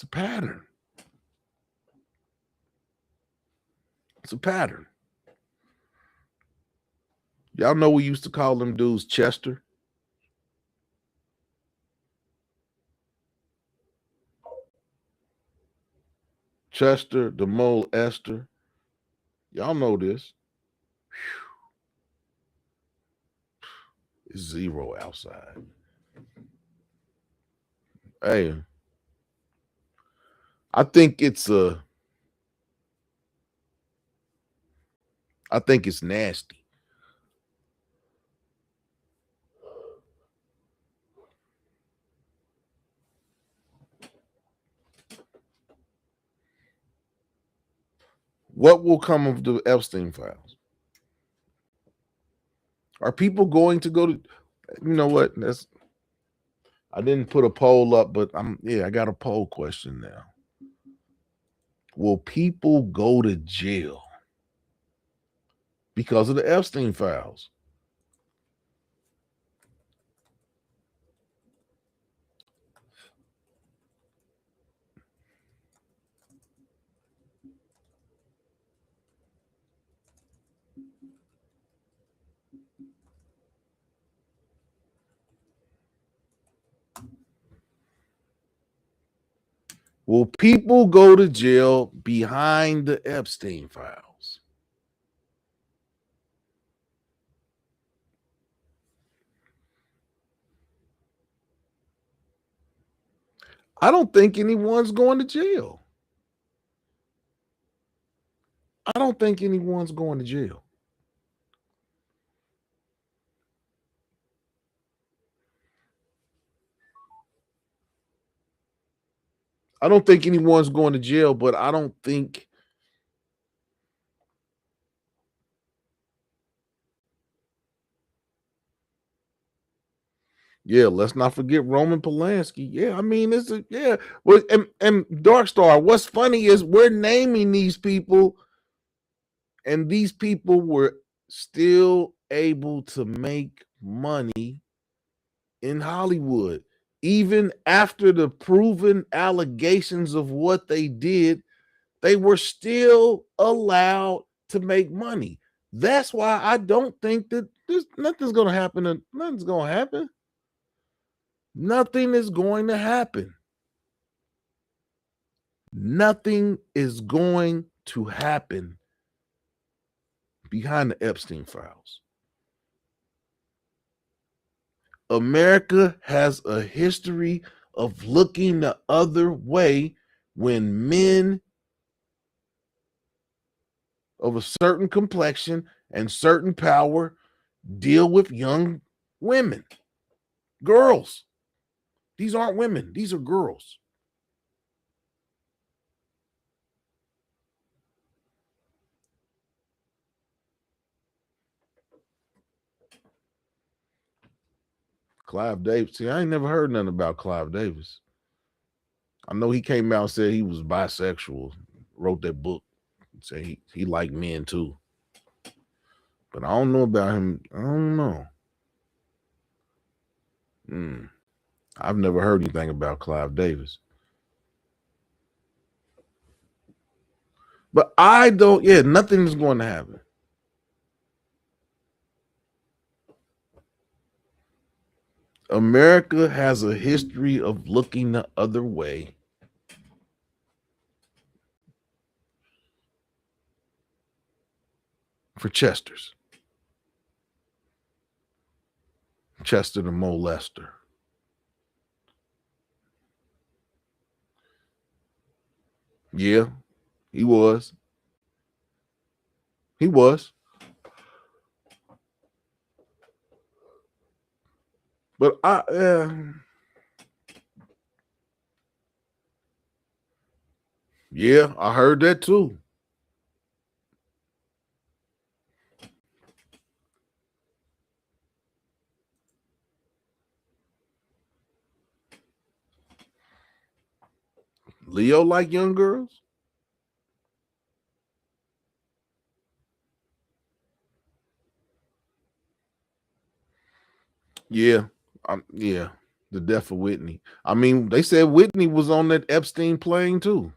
pattern. Y'all know we used to call them dudes Chester. Chester, the mole Esther. Y'all know this. It's zero outside. Hey, I think it's nasty. What will come of the Epstein files? Are people going to go to, you know what? I didn't put a poll up, but I got a poll question now. Will people go to jail because of the Epstein files? Will people go to jail behind the Epstein files? I don't think anyone's going to jail. I don't think anyone's going to jail. I don't think anyone's going to jail, but I don't think let's not forget Roman Polanski. Yeah, I mean, Well, and Dark Star, what's funny is we're naming these people, and these people were still able to make money in Hollywood. Even after the proven allegations of what they did, they were still allowed to make money. That's why I don't think that nothing's going to happen. Nothing's going to happen. Nothing is going to happen. Nothing is going to happen behind the Epstein files. America has a history of looking the other way when men of a certain complexion and certain power deal with young women, girls. These aren't women, these are girls. Clive Davis. See, I ain't never heard nothing about Clive Davis. I know he came out and said he was bisexual, wrote that book, say he liked men too. But I don't know about him. I don't know. I've never heard anything about Clive Davis. But I don't, nothing is going to happen. America has a history of looking the other way. For Chester the molester. Yeah, he was. He was. But I heard that too. Leo like young girls? Yeah. The death of Whitney. I mean, they said Whitney was on that Epstein plane too.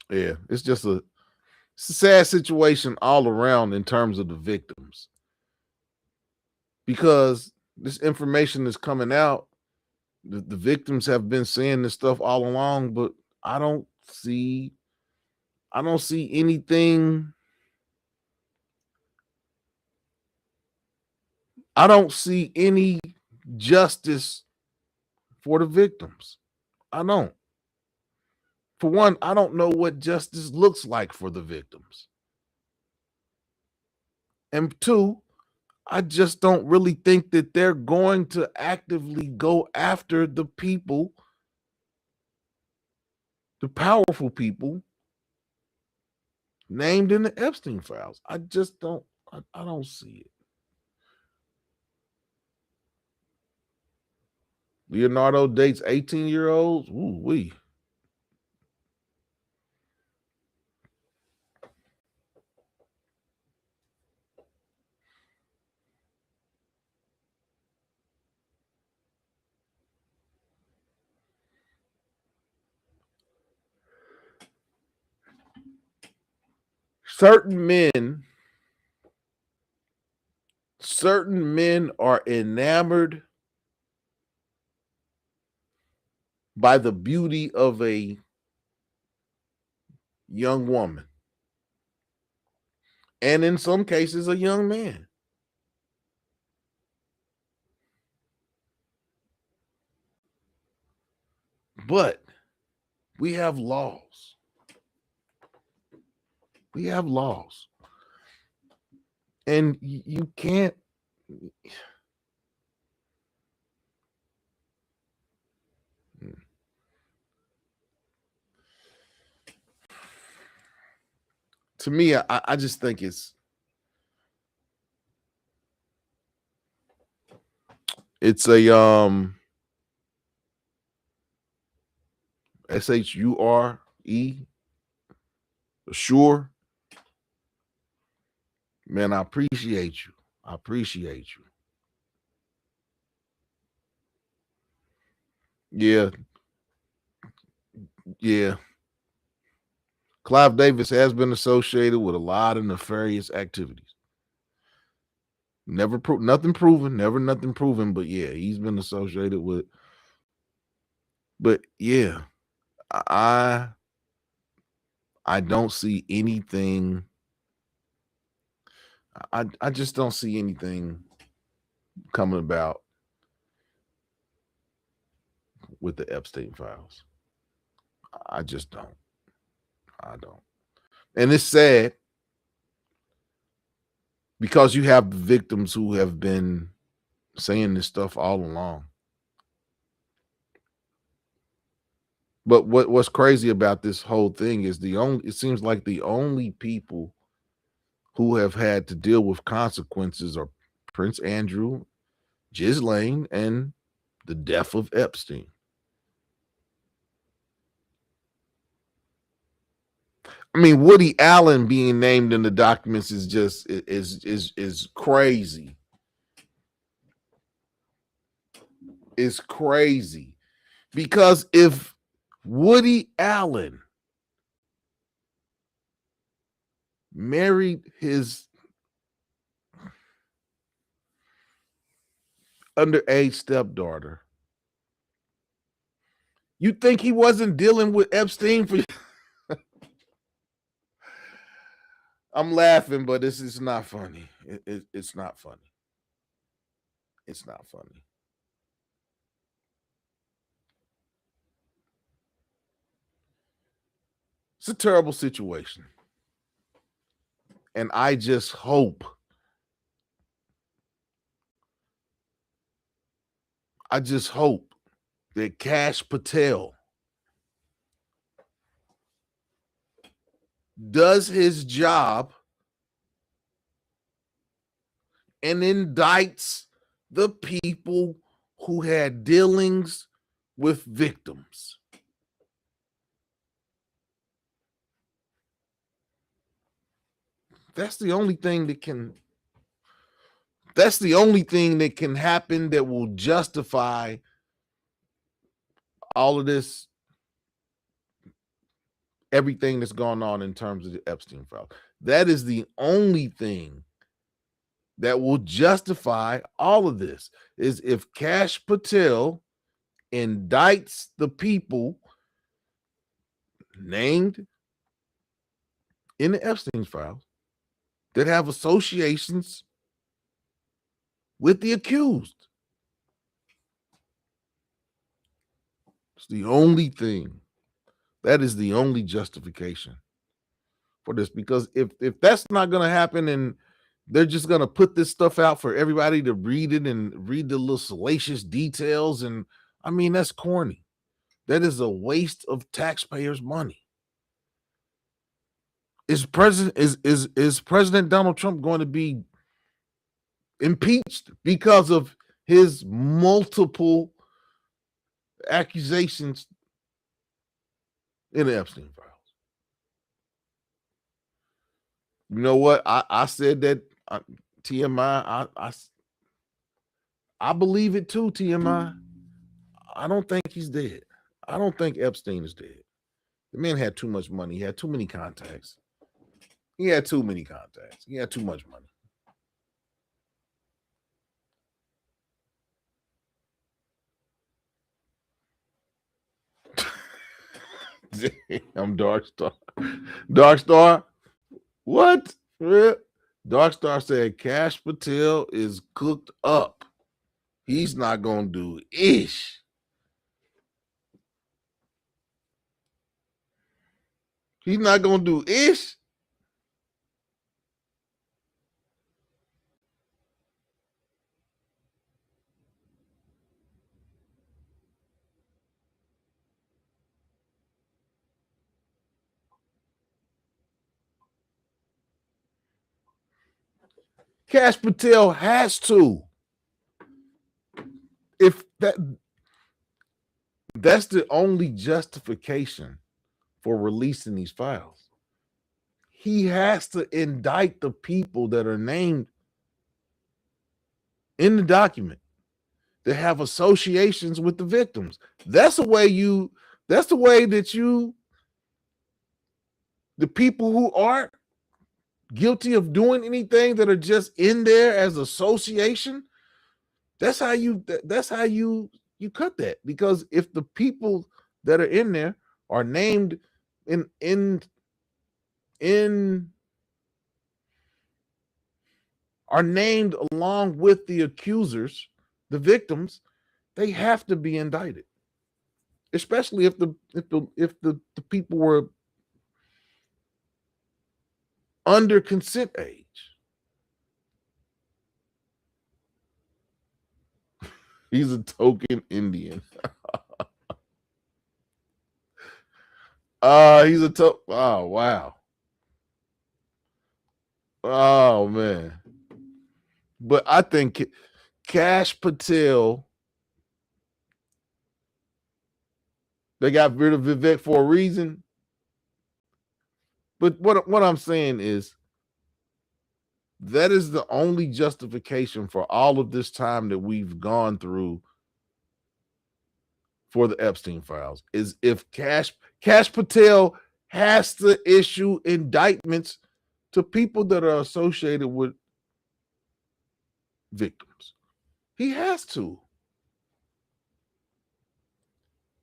Yeah, it's just a sad situation all around in terms of the victims. Because this information is coming out, the victims have been saying this stuff all along, but I don't see anything. I don't see any justice for the victims. I don't. For one, I don't know what justice looks like for the victims. And two, I just don't really think that they're going to actively go after the people, the powerful people named in the Epstein files. I just don't, I don't see it. Leonardo dates 18-year-olds. Ooh, wee. Certain men are enamored by the beauty of a young woman, and in some cases, a young man. But we have laws. We have laws. And you can't. To me, I just think it's a SHURE, sure. Man, I appreciate you. I appreciate you. Yeah. Yeah. Clive Davis has been associated with a lot of nefarious activities. Nothing proven, never nothing proven, but yeah, he's been associated with. But yeah, I don't see anything. I just don't see anything coming about with the Epstein files. I just don't. I don't. And it's sad because you have victims who have been saying this stuff all along. But what's crazy about this whole thing is it seems like the only people who have had to deal with consequences are Prince Andrew, Ghislaine, and the death of Epstein. I mean, Woody Allen being named in the documents is just is crazy. It's crazy because if Woody Allen married his underage stepdaughter, you think he wasn't dealing with Epstein for? I'm laughing, but this is not funny. It's not funny. It's not funny. It's a terrible situation. And I just hope, that Kash Patel does his job and indicts the people who had dealings with victims. That's the only thing that can happen that will justify all of this, everything that's going on in terms of the Epstein file. That is the only thing that will justify all of this, is if Kash Patel indicts the people named in the Epstein files that have associations with the accused. It's the only thing. That is the only justification for this, because if that's not going to happen, and They're just gonna put this stuff out for everybody to read it and read the little salacious details. And I mean, that's corny. That is a waste of taxpayers' money. Is President Donald Trump going to be impeached because of his multiple accusations in the Epstein files? You know what? I said that TMI. I believe it too. TMI. I don't think he's dead. I don't think Epstein is dead. The man had too much money. He had too many contacts. He had too many contacts. He had too much money. Damn, Dark Star. Dark Star. What? Dark Star said Cash Patel is cooked up. He's not gonna do ish. He's not gonna do ish. Cash Patel has to. If that's the only justification for releasing these files, he has to indict the people that are named in the document that have associations with the victims. That's the way that the people who aren't guilty of doing anything, that are just in there as association, that's how you cut that. Because if the people that are in there are named are named along with the accusers, the victims, they have to be indicted. Especially if the people were under consent age. He's a token Indian. He's a token. Oh, wow. Oh, man. But I think Cash Patel, they got rid of Vivek for a reason. But what I'm saying is, that is the only justification for all of this time that we've gone through for the Epstein files, is if Cash Patel has to issue indictments to people that are associated with victims. He has to.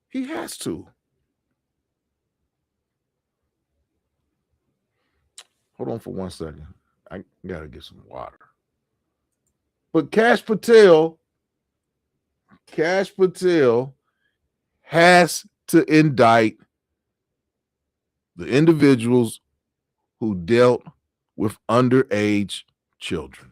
He has to. Hold on for 1 second. I gotta get some water. But Cash Patel has to indict the individuals who dealt with underage children.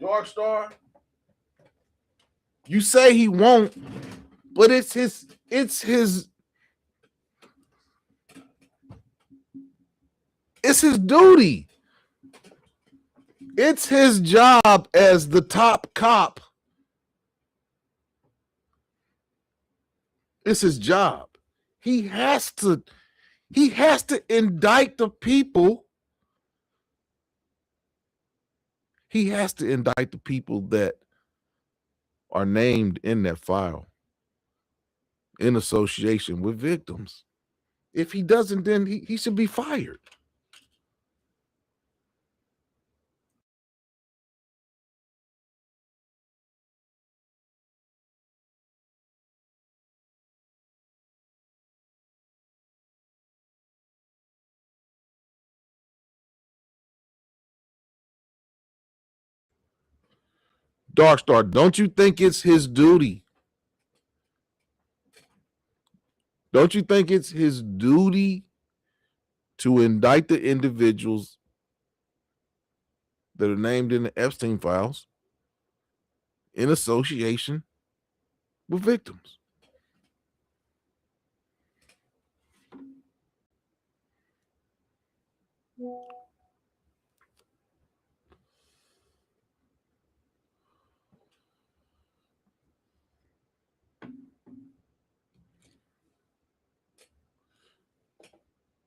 Dark Star, you say he won't, but it's his duty. It's his job as the top cop. It's his job. He has to indict the people. He has to indict the people that are named in that file in association with victims. If he doesn't, then he should be fired. Darkstar, don't you think it's his duty? Don't you think it's his duty to indict the individuals that are named in the Epstein files in association with victims?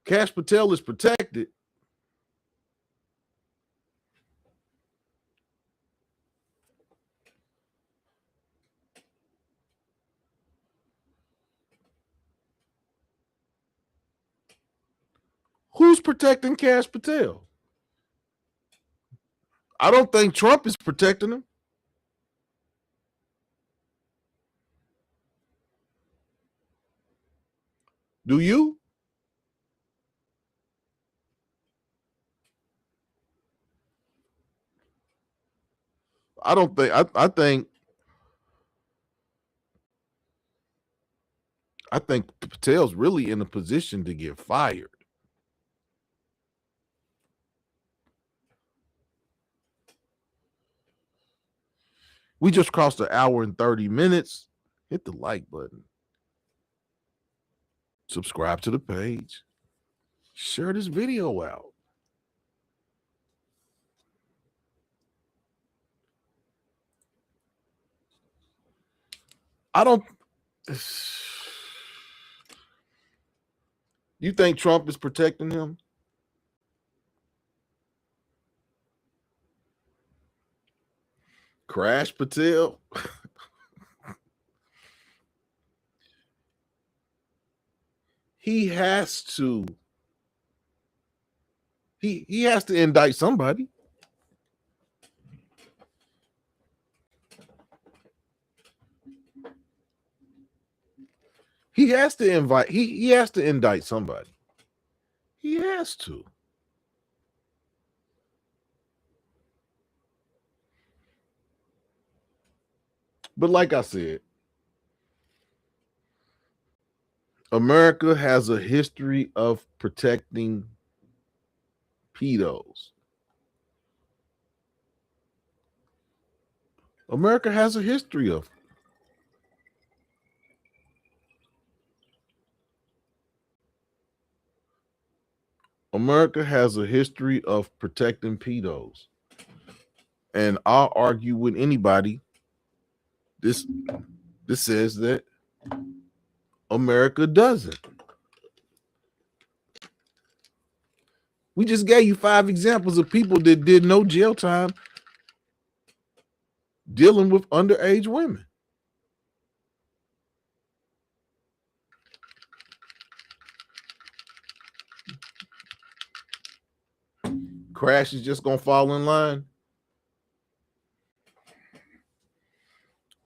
Cash Patel is protected. Who's protecting Cash Patel? I don't think Trump is protecting him. Do you? I don't think. I think Patel's really in a position to get fired. We just crossed an hour and 30 minutes. Hit the like button. Subscribe to the page. Share this video out. I don't. You think Trump is protecting him? Crash Patel? He has to. He has to indict somebody. He has to invite. He has to indict somebody. He has to. But like I said, America has a history of protecting pedos. America has a history of. America has a history of protecting pedos. And I'll argue with anybody. This says that America doesn't. We just gave you 5 examples of people that did no jail time dealing with underage women. Crash is just gonna fall in line.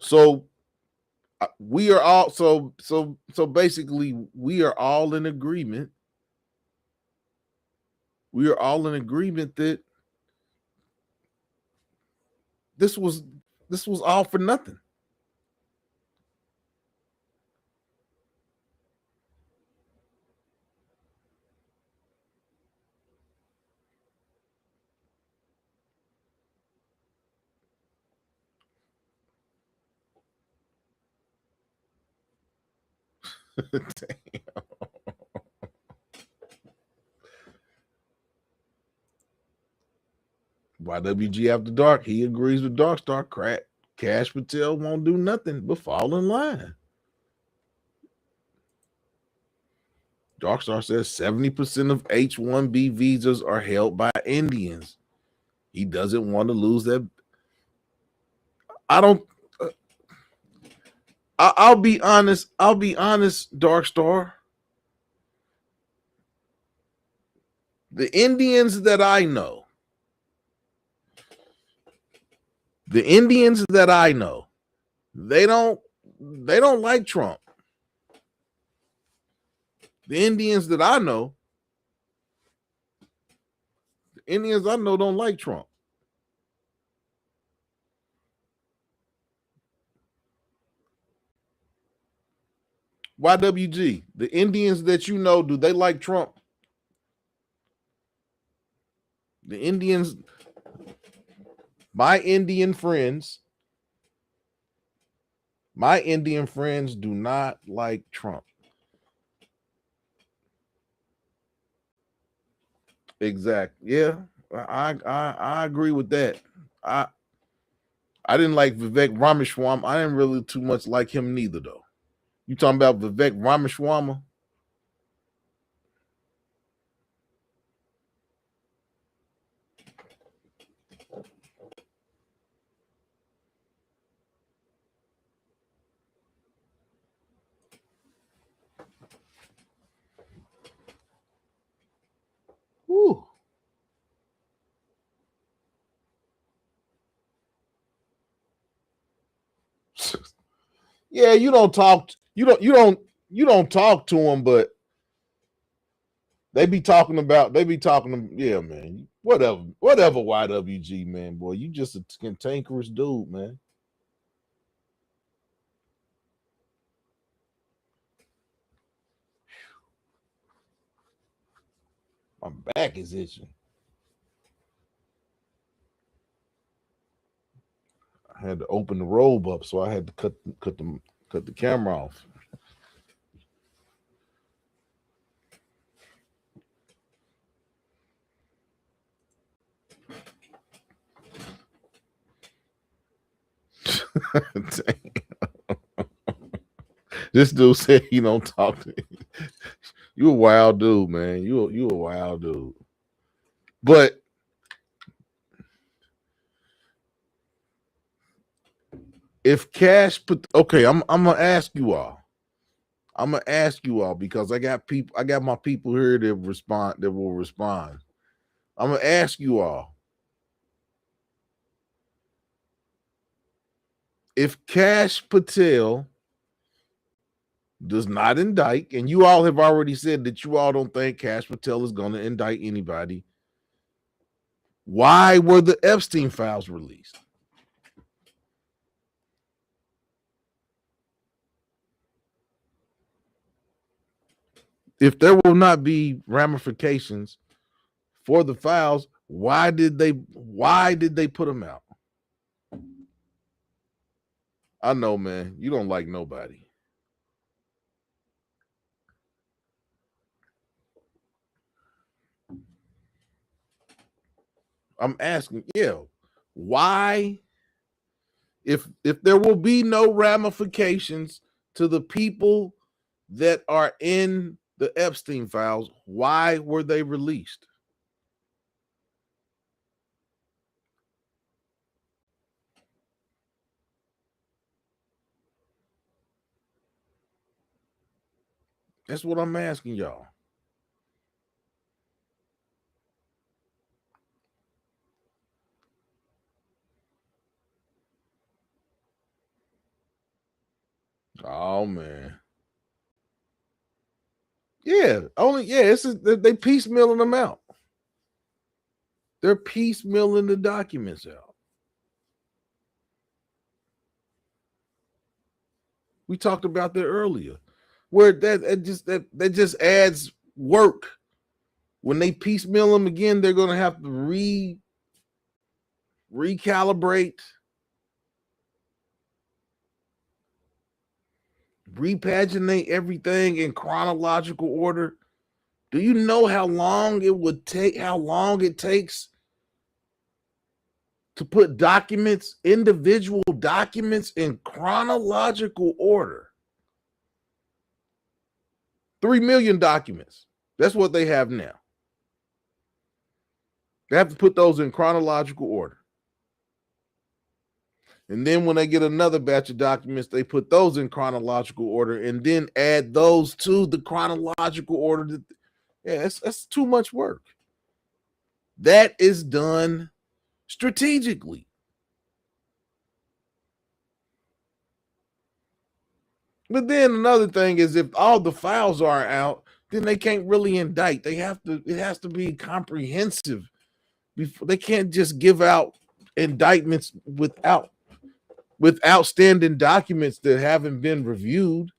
So we are all so basically we are all in agreement. We are all in agreement that this was all for nothing. YWG After Dark, he agrees with Darkstar. Cash Patel won't do nothing but fall in line. Darkstar says 70% of H-1B visas are held by Indians. He doesn't want to lose that. I don't. I'll be honest. Darkstar. The Indians that I know, they don't like Trump. The Indians I know don't like Trump. YWG, the Indians that you know, do they like Trump? The Indians, my Indian friends do not like Trump. Exactly. Yeah, I agree with that. I didn't like Vivek Ramaswamy. I didn't really too much like him neither, though. You talking about Vivek Ramaswamy? Woo. Yeah, you don't talk. You don't talk to him, but they be talking about. They be talking. Yeah, man. Whatever. YWG, man, boy. You just a cantankerous dude, man. My back is itching. I had to open the robe up, so I had to cut the camera off. This dude said he don't talk to you. You a wild dude, man. You a wild dude. But if Cash put okay, I'm gonna ask you all. I'm gonna ask you all because I got my people here that will respond. I'm gonna ask you all. If Cash Patel does not indict, and you all have already said that you all don't think Cash Patel is going to indict anybody, why were the Epstein files released? If there will not be ramifications for the files, why did they put them out? I know, man, you don't like nobody. I'm asking, why? If there will be no ramifications to the people that are in the Epstein files, why were they released? That's what I'm asking y'all. Oh man. Yeah, they piecemealing them out. They're piecemealing the documents out. We talked about that earlier, where that just adds work. When they piecemeal them again, they're going to have to recalibrate, repaginate everything in chronological order. Do you know how long it would take? How long it takes to put individual documents in chronological order? 3 million documents. That's what they have now. They have to put those in chronological order. And then when they get another batch of documents, they put those in chronological order and then add those to the chronological order. That's too much work. That is done strategically. But then another thing is, if all the files are out, then they can't really indict. It has to be comprehensive. They can't just give out indictments with outstanding documents that haven't been reviewed.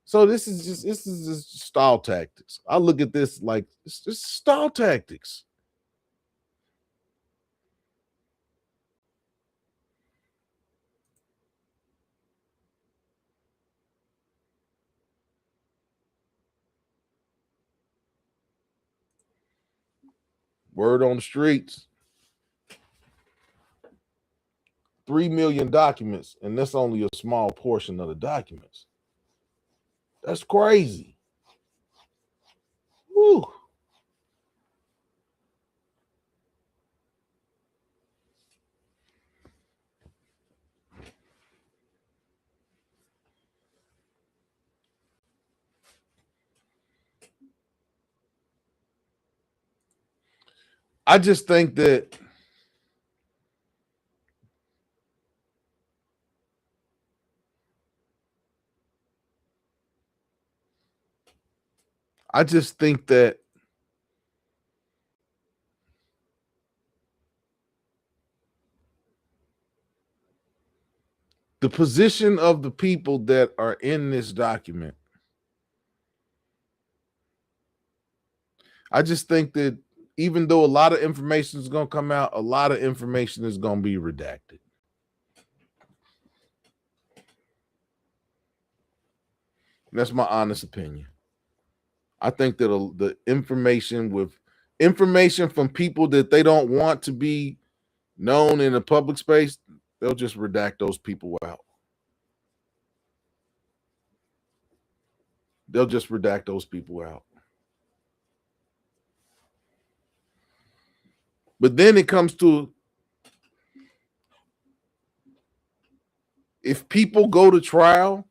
So this is just stall tactics. I look at this like it's just stall tactics. Word on the streets. 3 million documents, and that's only a small portion of the documents. That's crazy. Woo. I just think that I just think that the position of the people that are in this document, I just think that even though a lot of information is going to come out, a lot of information is going to be redacted. That's my honest opinion. I think that the information from people that they don't want to be known in the public space, they'll just redact those people out. They'll just redact those people out. But then it comes to, if people go to trial,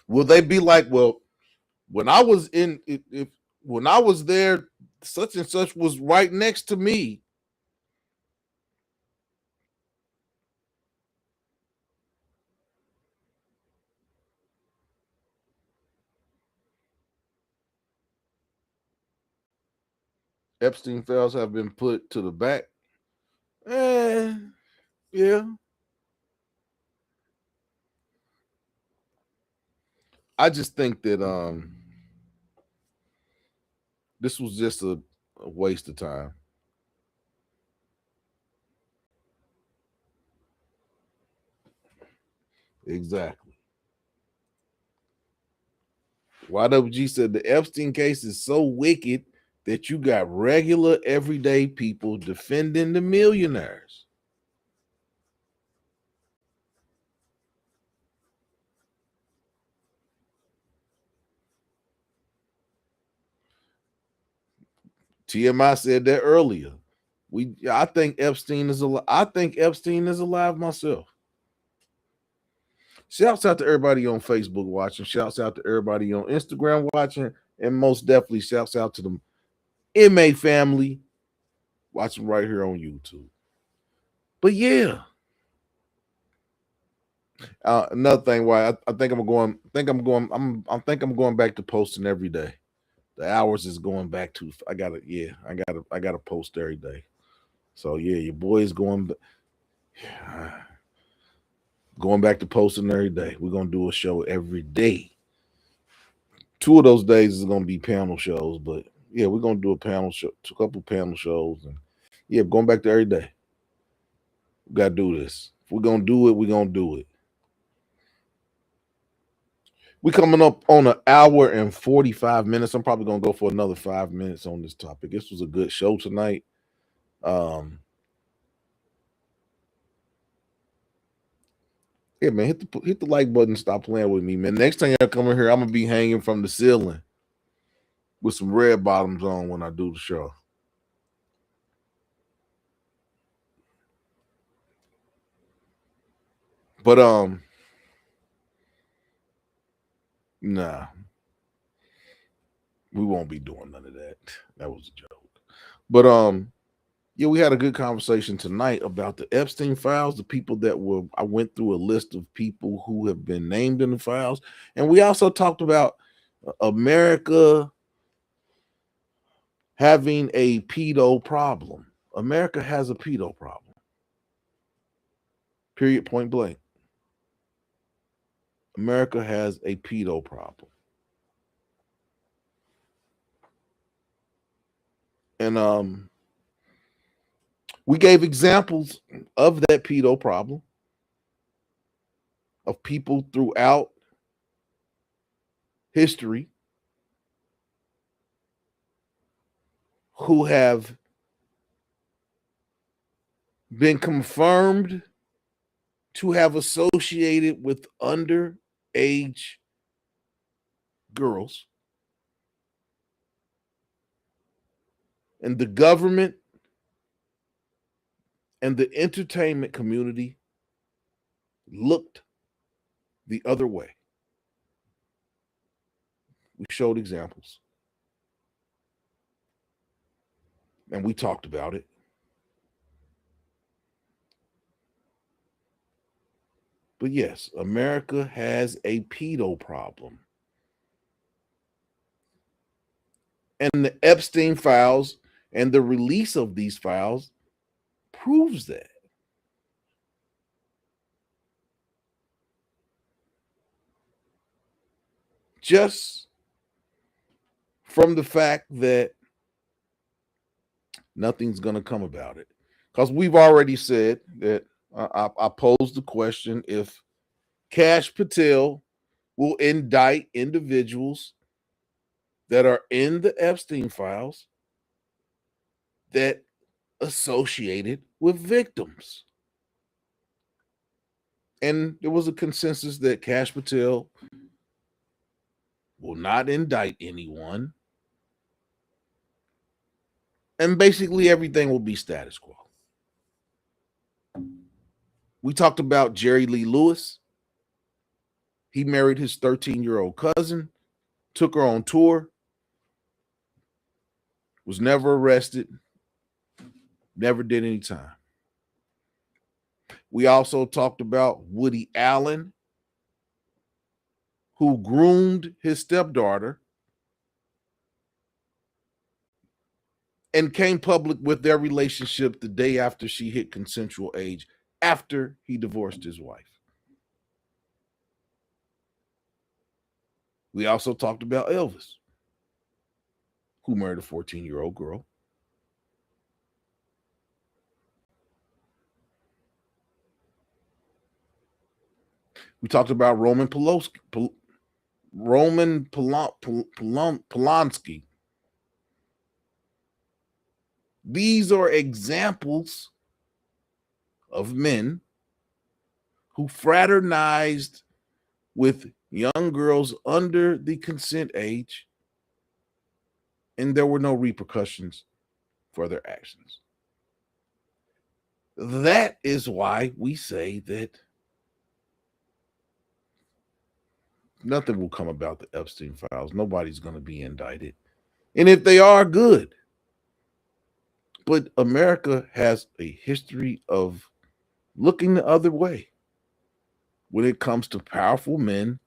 will they be like, well, when I was when I was there, such and such was right next to me. Epstein files have been put to the back. Yeah. I just think that this was just a waste of time. Exactly. YWG said the Epstein case is so wicked that you got regular everyday people defending the millionaires. TMI said that earlier. I think Epstein is alive. I think Epstein is alive myself. Shouts out to everybody on Facebook watching. Shouts out to everybody on Instagram watching. And most definitely shouts out to the M.A.D family watching right here on YouTube. But yeah. Another thing why I think I'm going back to posting every day. The hours is going back to I gotta post every day. So yeah, your boy is going back to posting every day. We're gonna do a show every day. 2 of those days is gonna be panel shows, but yeah, we're gonna do a panel show, a couple panel shows, and yeah, going back to every day. We gotta do this. If we're gonna do it, we're gonna do it. We coming up on an hour and 45 minutes. I'm probably gonna go for another 5 minutes on this topic. This was a good show tonight. Yeah, man, hit the like button. Stop playing with me, man. Next time y'all come in here, I'm gonna be hanging from the ceiling with some red bottoms on when I do the show. But nah, we won't be doing none of that. That was a joke. But yeah, we had a good conversation tonight about the Epstein files, the people that were, I went through a list of people who have been named in the files. And we also talked about America having a pedo problem. America has a pedo problem. Period, point blank. America has a pedo problem. And we gave examples of that pedo problem of people throughout history who have been confirmed to have associated with underage girls. And the government and the entertainment community looked the other way. We showed examples. And we talked about it. But yes, America has a pedo problem. And the Epstein files and the release of these files proves that. Just from the fact that nothing's going to come about it. Because we've already said that I posed the question if Kash Patel will indict individuals that are in the Epstein files that associated with victims. And there was a consensus that Kash Patel will not indict anyone. And basically everything will be status quo. We talked about Jerry Lee Lewis. He married his 13-year-old cousin, took her on tour, was never arrested, never did any time. We also talked about Woody Allen, who groomed his stepdaughter and came public with their relationship the day after she hit consensual age, after he divorced his wife. We also talked about Elvis, who married a 14-year-old girl. We talked about Roman Polanski. These are examples of men who fraternized with young girls under the consent age, and there were no repercussions for their actions. That is why we say that nothing will come about the Epstein files. Nobody's going to be indicted. And if they are, good. But America has a history of looking the other way when it comes to powerful men.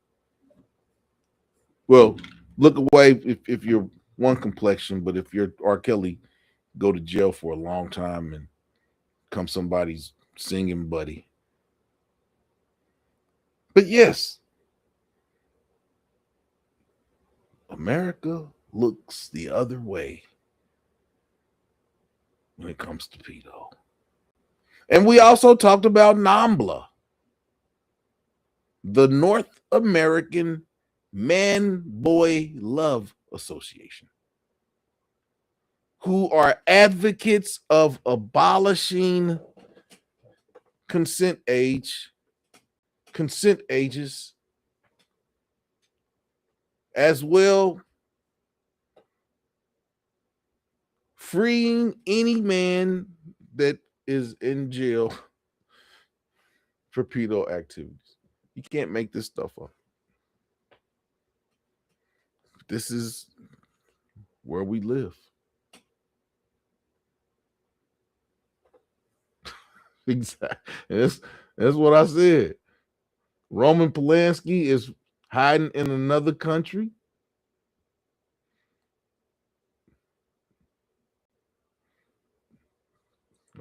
Well, look away if you're one complexion, but if you're R. Kelly, go to jail for a long time and become somebody's singing buddy. But yes, America looks the other way when it comes to pedo. And we also talked about NAMBLA, the North American Man-Boy Love Association, who are advocates of abolishing consent ages, as well freeing any man that is in jail for pedo activities. You can't make this stuff up. This is where we live. Exactly. That's what I said. Roman Polanski is hiding in another country.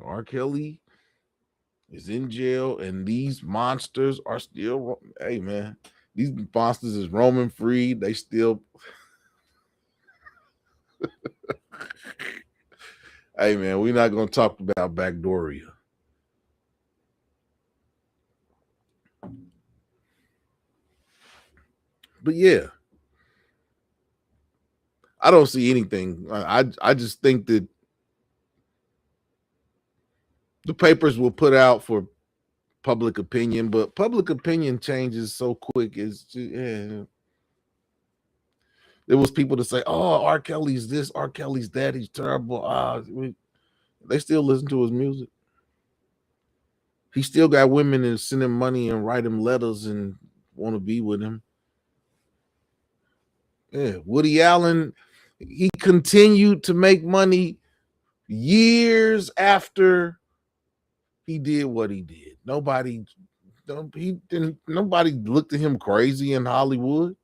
R. Kelly is in jail, and these monsters are still. Hey, man, These monsters is roaming free. They still. Hey man, we're not gonna talk about Backdooria. But yeah, I don't see anything. I just think that the papers will put out for public opinion, but public opinion changes so quick. It's just, yeah. There was people to say, "Oh, R. Kelly's this, R. Kelly's that. He's terrible." They still listen to his music. He still got women that send him money and write him letters and want to be with him. Yeah, Woody Allen, he continued to make money years after he did what he did. Nobody looked at him crazy in Hollywood.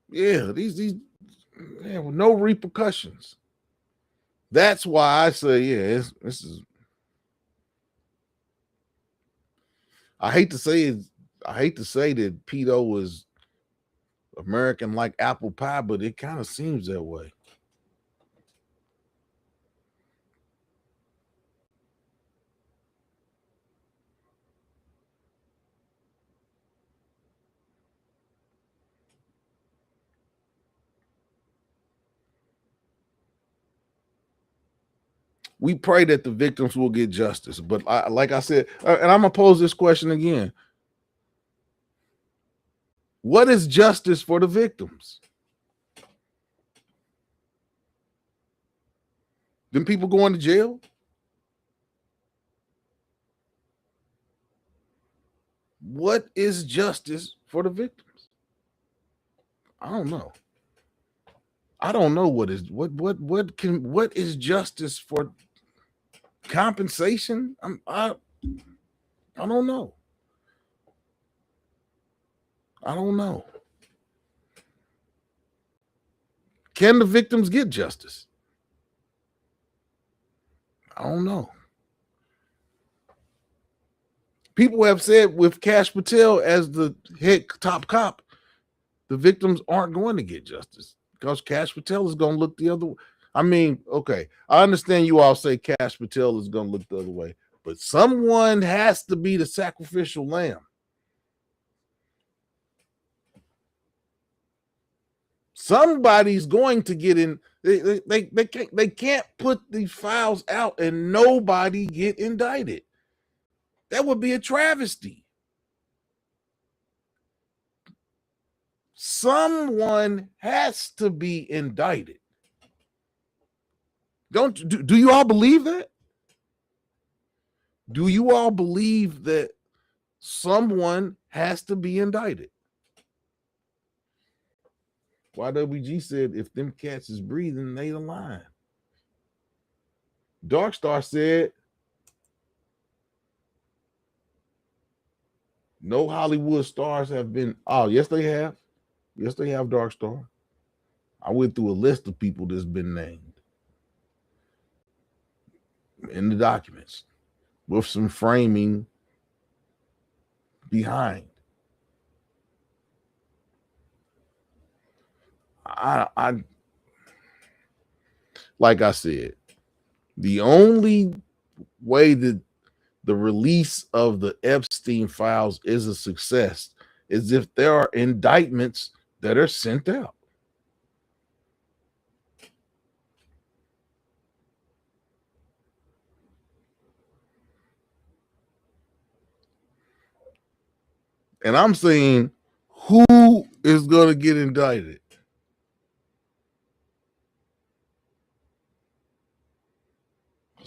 Yeah, these with no repercussions. That's why I say, yeah, this is. I hate to say that Pedo was American like apple pie, but it kind of seems that way. We pray that the victims will get justice. But like I said, and I'm going to pose this question again. What is justice for the victims? Them people going to jail? What is justice for the victims? I don't know. I don't know what is justice for compensation? I don't know. I don't know. Can the victims get justice? I don't know. People have said with Cash Patel as the head top cop, the victims aren't going to get justice because Cash Patel is going to look the other way. I mean, okay, I understand you all say Cash Patel is going to look the other way, but someone has to be the sacrificial lamb. Somebody's going to get in. They can't put these files out and nobody get indicted. That would be a travesty. Someone has to be indicted. Do you all believe that? Do you all believe that someone has to be indicted? YWG said if them cats is breathing, they the line. Darkstar said no Hollywood stars have been. Oh, yes, they have. Yes, they have, Darkstar. I went through a list of people that's been named in the documents with some framing behind. I like I said, the only way that the release of the Epstein files is a success is if there are indictments that are sent out. And I'm saying, who is going to get indicted?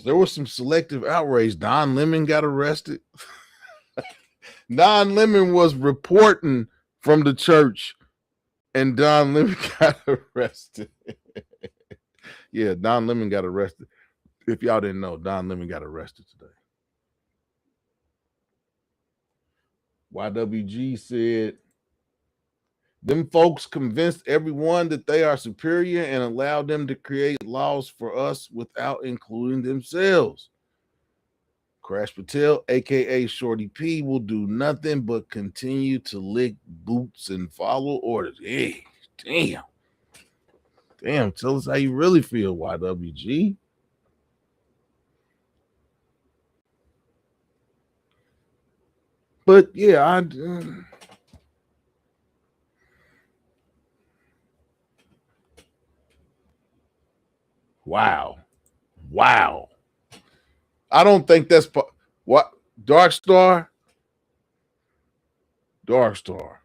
There was some selective outrage. Don Lemon got arrested. Don Lemon was reporting from the church, and Don Lemon got arrested. Yeah, Don Lemon got arrested. If y'all didn't know, Don Lemon got arrested today. YWG said, them folks convinced everyone that they are superior and allowed them to create laws for us without including themselves. Crash Patel, aka Shorty P, will do nothing but continue to lick boots and follow orders. Hey, damn. Damn, tell us how you really feel, YWG. But yeah, wow. Wow. I don't think that's what Dark Star. Dark Star.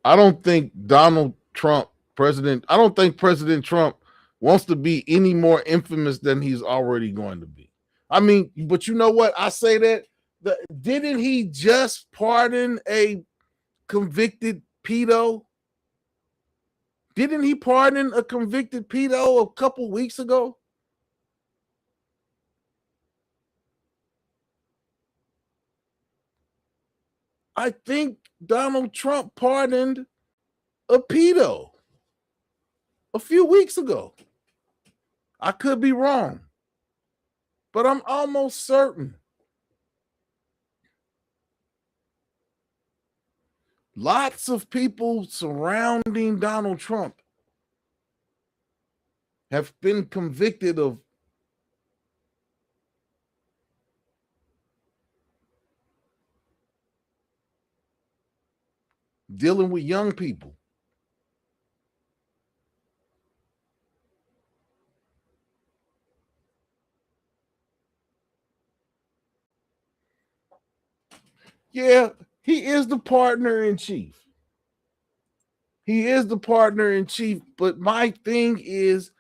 I don't think Donald Trump, I don't think President Trump wants to be any more infamous than he's already going to be. I mean, but you know what? I say that. Didn't he just pardon a convicted pedo? Didn't he pardon a convicted pedo a couple weeks ago? I think Donald Trump pardoned a pedo a few weeks ago. I could be wrong, but I'm almost certain. Lots of people surrounding Donald Trump have been convicted of dealing with young people. Yeah, he is the partner in chief. He is the partner in chief, but my thing is,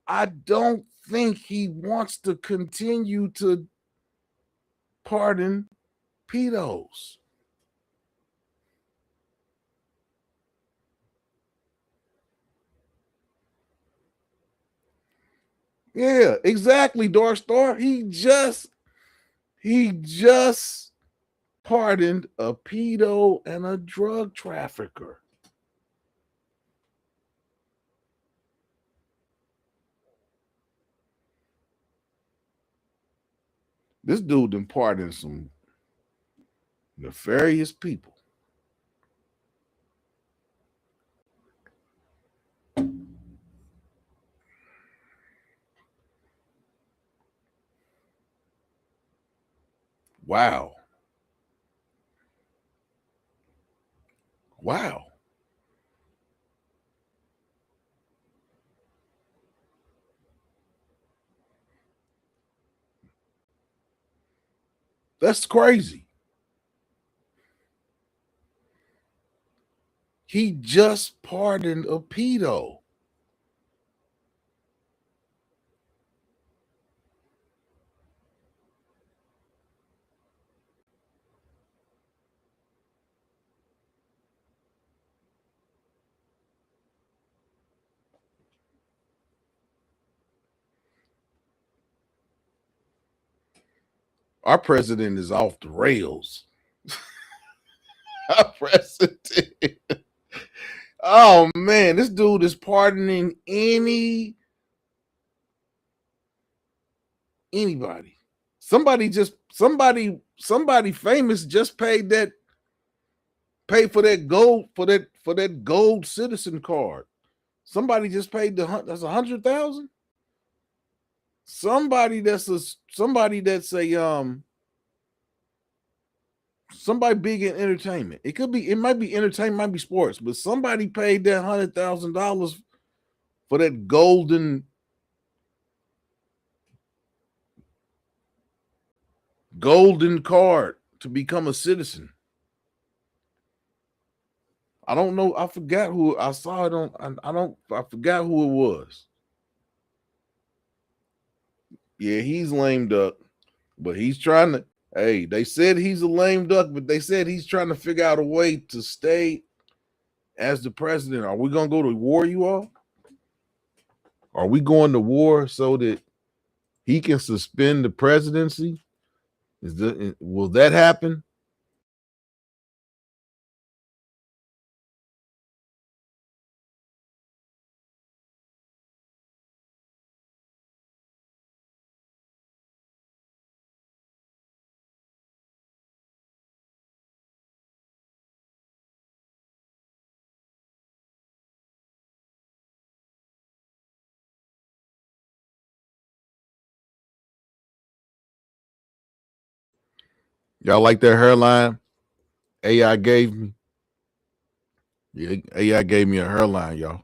I don't think he wants to continue to pardon pedos. Yeah, exactly, Dark Star. He just pardoned a pedo and a drug trafficker. This dude done pardoned some nefarious people. Wow. Wow. That's crazy. He just pardoned a pedo. Our president is off the rails. Our president. Oh man, this dude is pardoning anybody. Somebody famous just paid for that gold citizen card. Somebody just paid that's 100,000. Somebody that's somebody big in entertainment. It might be entertainment, might be sports, but somebody paid that $100,000 for that golden card to become a citizen. I don't know. I forgot who I saw it on. I forgot who it was. Yeah, he's lame duck, but he's trying to. Hey, they said he's a lame duck, but they said he's trying to figure out a way to stay as the president. Are we gonna go to war, you all? Are we going to war so that he can suspend the presidency? Will that happen? Y'all like that hairline AI gave me? Yeah, AI gave me a hairline, y'all.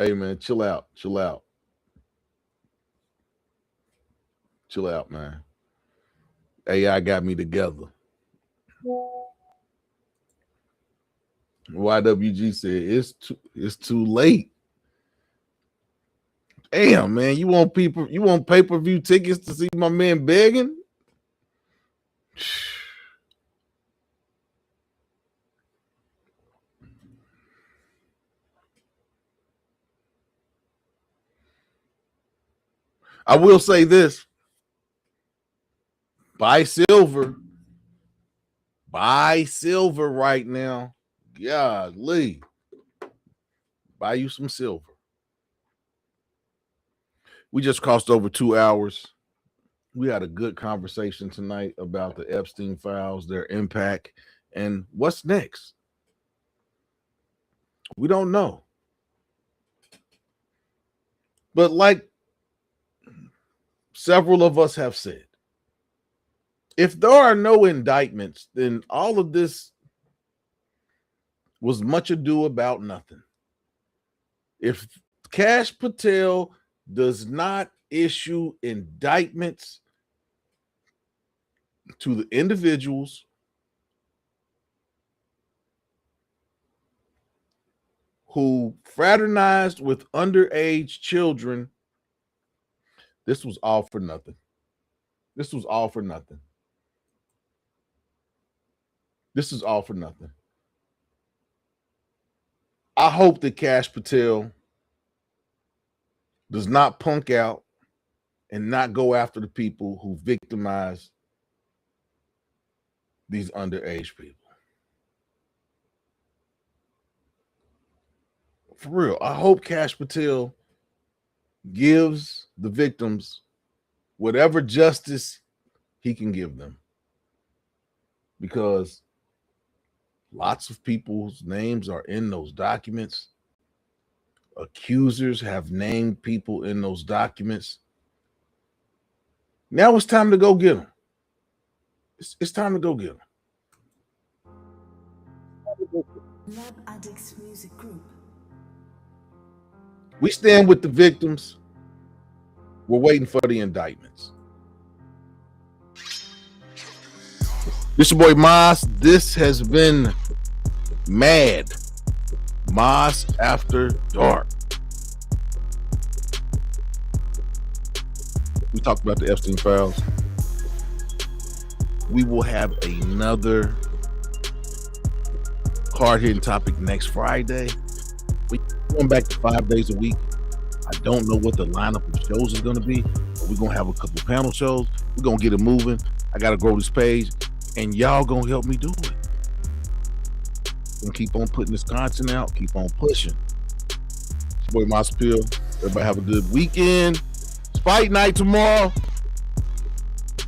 Hey man, chill out, man. AI got me together. YWG said it's too late. Damn, man, you want pay-per-view tickets to see my man begging? I will say this. Buy silver right now. Golly. Buy you some silver. We just crossed over 2 hours. We had a good conversation tonight about the Epstein files, their impact, and what's next. We don't know. But like several of us have said, if there are no indictments, then all of this was much ado about nothing. If Kash Patel does not issue indictments to the individuals who fraternized with underage children, this was all for nothing. This is all for nothing. I hope that Kash Patel does not punk out and not go after the people who victimize these underage people. For real, I hope Kash Patel gives the victims whatever justice he can give them, because lots of people's names are in those documents. Accusers have named people in those documents. Now it's time to go get them. It's time to go get them. Lab Addicts Music Group. We stand with the victims. We're waiting for the indictments. This your boy Maas. This has been M.A.D. Maas After Dark. We talked about the Epstein files. We will have another hard-hitting topic next Friday. We're going back to 5 days a week. I don't know what the lineup of shows is going to be, but we're going to have a couple panel shows. We're going to get it moving. I got to grow this page, and y'all going to help me do it. And keep on putting this content out, keep on pushing. It's your boy Maas Appeal. Everybody have a good weekend. It's fight night tomorrow.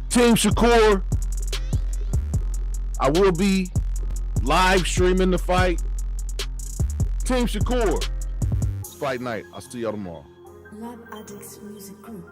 Team Shakur. I will be live streaming the fight. Team Shakur. It's fight night. I'll see y'all tomorrow. Lab Addicts Music Group.